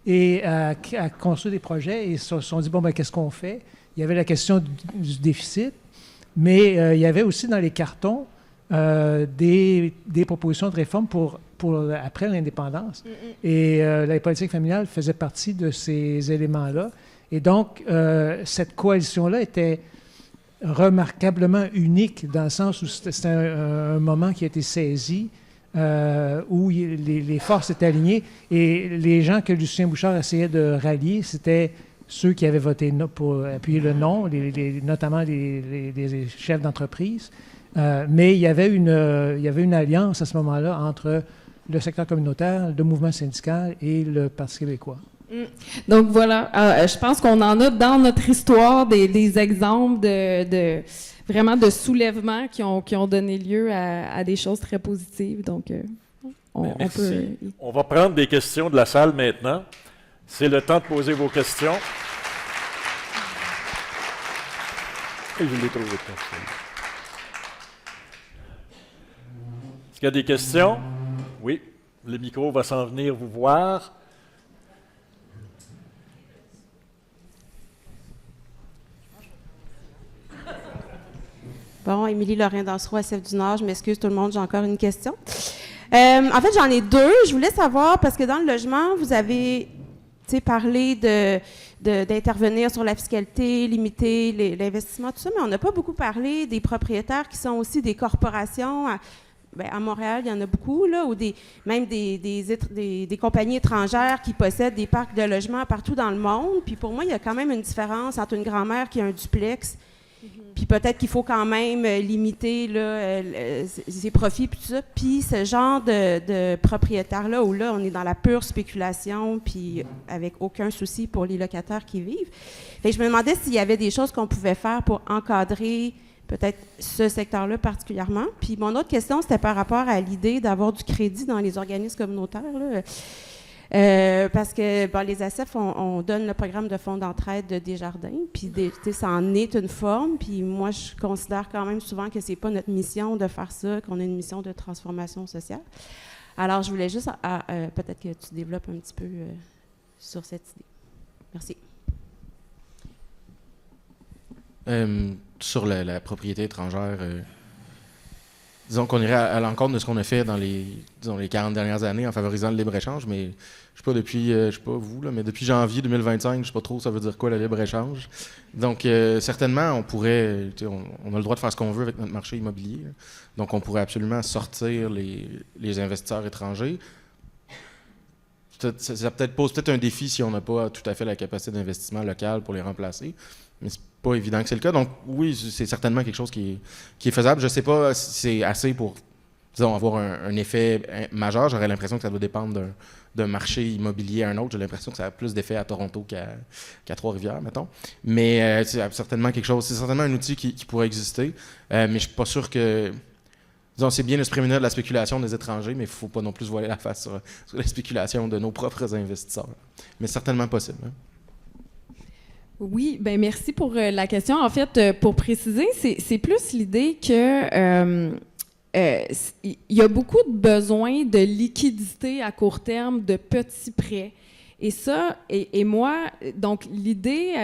et à construire des projets. Et ils se sont dit, bon, ben, qu'est-ce qu'on fait? Il y avait la question du déficit. Mais il y avait aussi dans les cartons des propositions de réforme pour après l'indépendance. Et la politique familiale faisait partie de ces éléments-là. Et donc, cette coalition-là était remarquablement unique dans le sens où c'était un moment qui a été saisi, où les forces étaient alignées. Et les gens que Lucien Bouchard essayait de rallier, c'était ceux qui avaient voté pour appuyer le non, notamment les chefs d'entreprise. Mais il y avait une alliance à ce moment-là entre le secteur communautaire, le mouvement syndical et le Parti québécois. Donc voilà, je pense qu'on en a dans notre histoire des exemples vraiment de soulèvements qui ont donné lieu à des choses très positives. Donc on peut... On va prendre des questions de la salle maintenant. C'est le temps de poser vos questions. Et je l'ai trouvé. Est-ce qu'il y a des questions? Oui. Le micro va s'en venir vous voir. Bon, Émilie Lorrain-Dansereau, SF du Nord. Je m'excuse tout le monde, j'ai encore une question. En fait, j'en ai deux. Je voulais savoir, parce que dans le logement, vous avez parlé d'intervenir sur la fiscalité, limiter l'investissement, tout ça, mais on n'a pas beaucoup parlé des propriétaires qui sont aussi des corporations. À Montréal, il y en a beaucoup, là, ou même des compagnies étrangères qui possèdent des parcs de logements partout dans le monde. Puis pour moi, il y a quand même une différence entre une grand-mère qui a un duplex, puis peut-être qu'il faut quand même limiter là, ses profits, puis tout ça. Puis ce genre de propriétaires-là, où là, on est dans la pure spéculation, puis avec aucun souci pour les locataires qui vivent. Fait que je me demandais s'il y avait des choses qu'on pouvait faire pour encadrer peut-être ce secteur-là particulièrement. Puis mon autre question, c'était par rapport à l'idée d'avoir du crédit dans les organismes communautaires, là. Parce que les ACF, on donne le programme de fonds d'entraide de Desjardins, puis ça en est une forme, puis moi, je considère quand même souvent que c'est pas notre mission de faire ça, qu'on a une mission de transformation sociale. Alors, je voulais juste, peut-être que tu développes un petit peu sur cette idée. Merci. Sur la propriété étrangère, disons qu'on irait à l'encontre de ce qu'on a fait dans les 40 dernières années en favorisant le libre-échange, mais je sais pas je sais pas vous, là, mais depuis janvier 2025, je sais pas trop ça veut dire quoi le libre-échange. Donc, certainement, on pourrait, on a le droit de faire ce qu'on veut avec notre marché immobilier. Là. Donc, on pourrait absolument sortir les investisseurs étrangers. Ça pose peut-être un défi si on n'a pas tout à fait la capacité d'investissement local pour les remplacer, mais c'est pas évident que c'est le cas. Donc, oui, c'est certainement quelque chose qui est faisable. Je sais pas si c'est assez pour, disons, avoir un effet majeur. J'aurais l'impression que ça doit dépendre d'un marché immobilier à un autre. J'ai l'impression que ça a plus d'effet à Toronto qu'à Trois-Rivières, mettons. Mais c'est certainement quelque chose. C'est certainement un outil qui pourrait exister. Mais je suis pas sûr que... Disons, c'est bien de se prémunir de la spéculation des étrangers, mais il ne faut pas non plus se voiler la face sur la spéculation de nos propres investisseurs. Mais certainement possible. Hein. Oui, bien merci pour la question. En fait, pour préciser, c'est plus l'idée que il y a beaucoup de besoins de liquidité à court terme, de petits prêts. Et ça, et moi, donc l'idée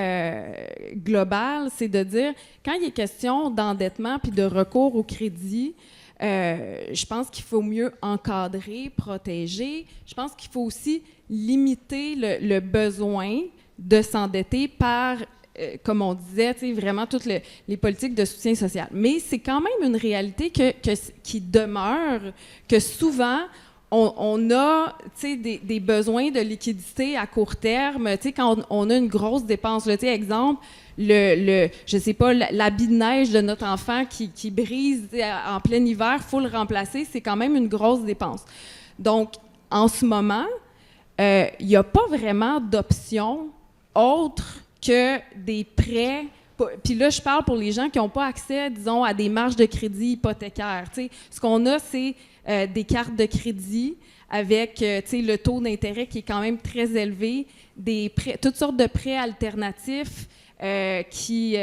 globale, c'est de dire, quand il est question d'endettement puis de recours au crédit, je pense qu'il faut mieux encadrer, protéger. Je pense qu'il faut aussi limiter le besoin de s'endetter par, comme on disait, vraiment toutes les politiques de soutien social. Mais c'est quand même une réalité qui demeure, que souvent, on a des besoins de liquidité à court terme. Quand on a une grosse dépense, là, exemple, je sais pas, l'habit de neige de notre enfant qui brise en plein hiver, il faut le remplacer, c'est quand même une grosse dépense. Donc, en ce moment, il n'y a pas vraiment d'option autre que des prêts. Puis là, je parle pour les gens qui n'ont pas accès, disons, à des marges de crédit hypothécaires. Ce qu'on a, c'est des cartes de crédit avec le taux d'intérêt qui est quand même très élevé, des prêts, toutes sortes de prêts alternatifs qui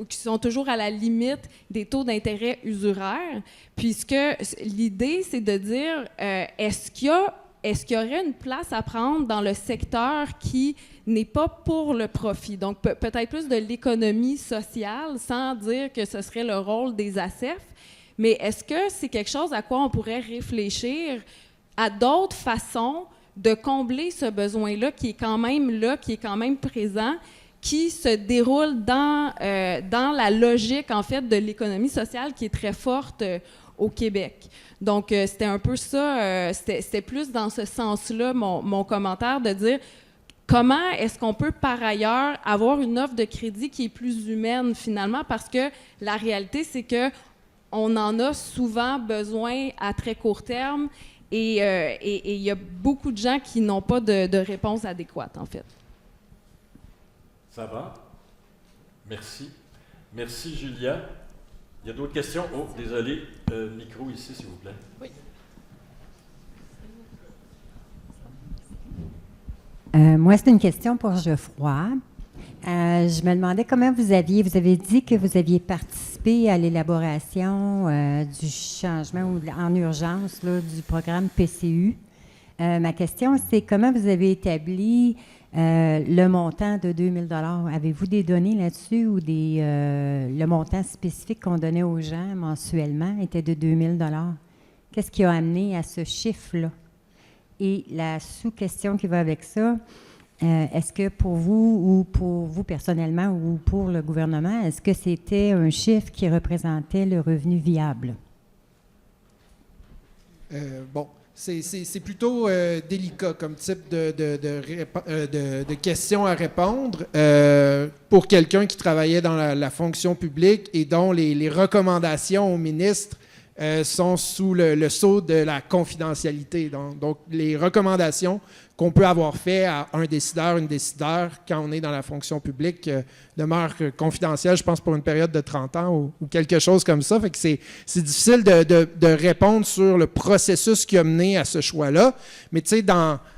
sont toujours à la limite des taux d'intérêt usuraires, puisque l'idée, c'est de dire, est-ce qu'il y aurait une place à prendre dans le secteur qui n'est pas pour le profit? Donc, peut-être plus de l'économie sociale, sans dire que ce serait le rôle des ACEF, mais est-ce que c'est quelque chose à quoi on pourrait réfléchir à d'autres façons de combler ce besoin-là qui est quand même présent, qui se déroule dans la logique, en fait, de l'économie sociale qui est très forte au Québec. Donc, c'était un peu ça, c'était plus dans ce sens-là mon commentaire, de dire comment est-ce qu'on peut, par ailleurs, avoir une offre de crédit qui est plus humaine, finalement, parce que la réalité, c'est que on en a souvent besoin à très court terme et il y a beaucoup de gens qui n'ont pas de réponse adéquate, en fait. Ça va? Merci. Merci, Julia. Il y a d'autres questions? Oh, désolé. Micro ici, s'il vous plaît. Oui. Moi, c'est une question pour Geoffroy. Je me demandais comment vous avez dit que vous aviez participé à l'élaboration du changement en urgence là, du programme PCU. Ma question, c'est comment vous avez établi le montant de 2 000 $. Avez-vous des données là-dessus ou le montant spécifique qu'on donnait aux gens mensuellement était de 2 000 $? Qu'est-ce qui a amené à ce chiffre-là? Et la sous-question qui va avec ça, est-ce que pour vous ou pour vous personnellement ou pour le gouvernement, est-ce que c'était un chiffre qui représentait le revenu viable? Bon, c'est plutôt délicat comme type de questions à répondre pour quelqu'un qui travaillait dans la fonction publique et dont les recommandations au ministre sont sous le sceau de la confidentialité. Donc, les recommandations qu'on peut avoir fait à un décideur, une décideur, quand on est dans la fonction publique, demeurent confidentielles, je pense, pour une période de 30 ans ou quelque chose comme ça. Fait que c'est difficile de répondre sur le processus qui a mené à ce choix-là. Mais tu sais,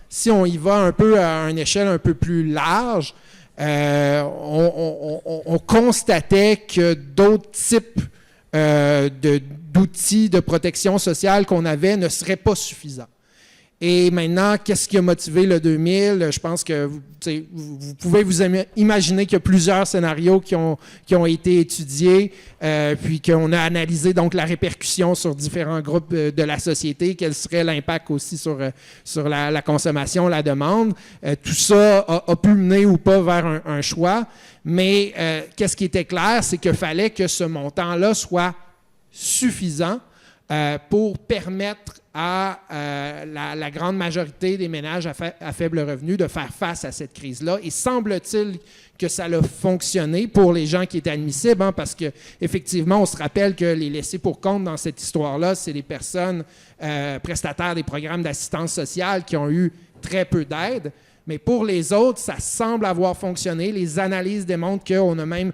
si on y va un peu à une échelle un peu plus large, on constatait que d'autres types d'outils de protection sociale qu'on avait ne seraient pas suffisants. Et maintenant, qu'est-ce qui a motivé le 2000? Je pense que vous pouvez vous imaginer qu'il y a plusieurs scénarios qui ont été étudiés, puis qu'on a analysé donc la répercussion sur différents groupes de la société, quel serait l'impact aussi sur la consommation, la demande. Tout ça a pu mener ou pas vers un choix, mais qu'est-ce qui était clair, c'est qu'il fallait que ce montant-là soit suffisant pour permettre à la grande majorité des ménages à faible revenu de faire face à cette crise-là. Et semble-t-il que ça a fonctionné pour les gens qui étaient admissibles, hein, parce qu'effectivement, on se rappelle que les laissés pour compte dans cette histoire-là, c'est les personnes prestataires des programmes d'assistance sociale qui ont eu très peu d'aide. Mais pour les autres, ça semble avoir fonctionné. Les analyses démontrent qu'on a même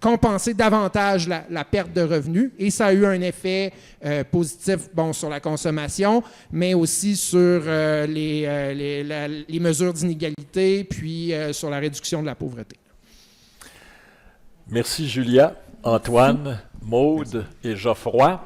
compenser davantage la perte de revenus, et ça a eu un effet positif sur la consommation, mais aussi sur les mesures d'inégalité, puis sur la réduction de la pauvreté. Merci Julia, Antoine, Maude et Geoffroy.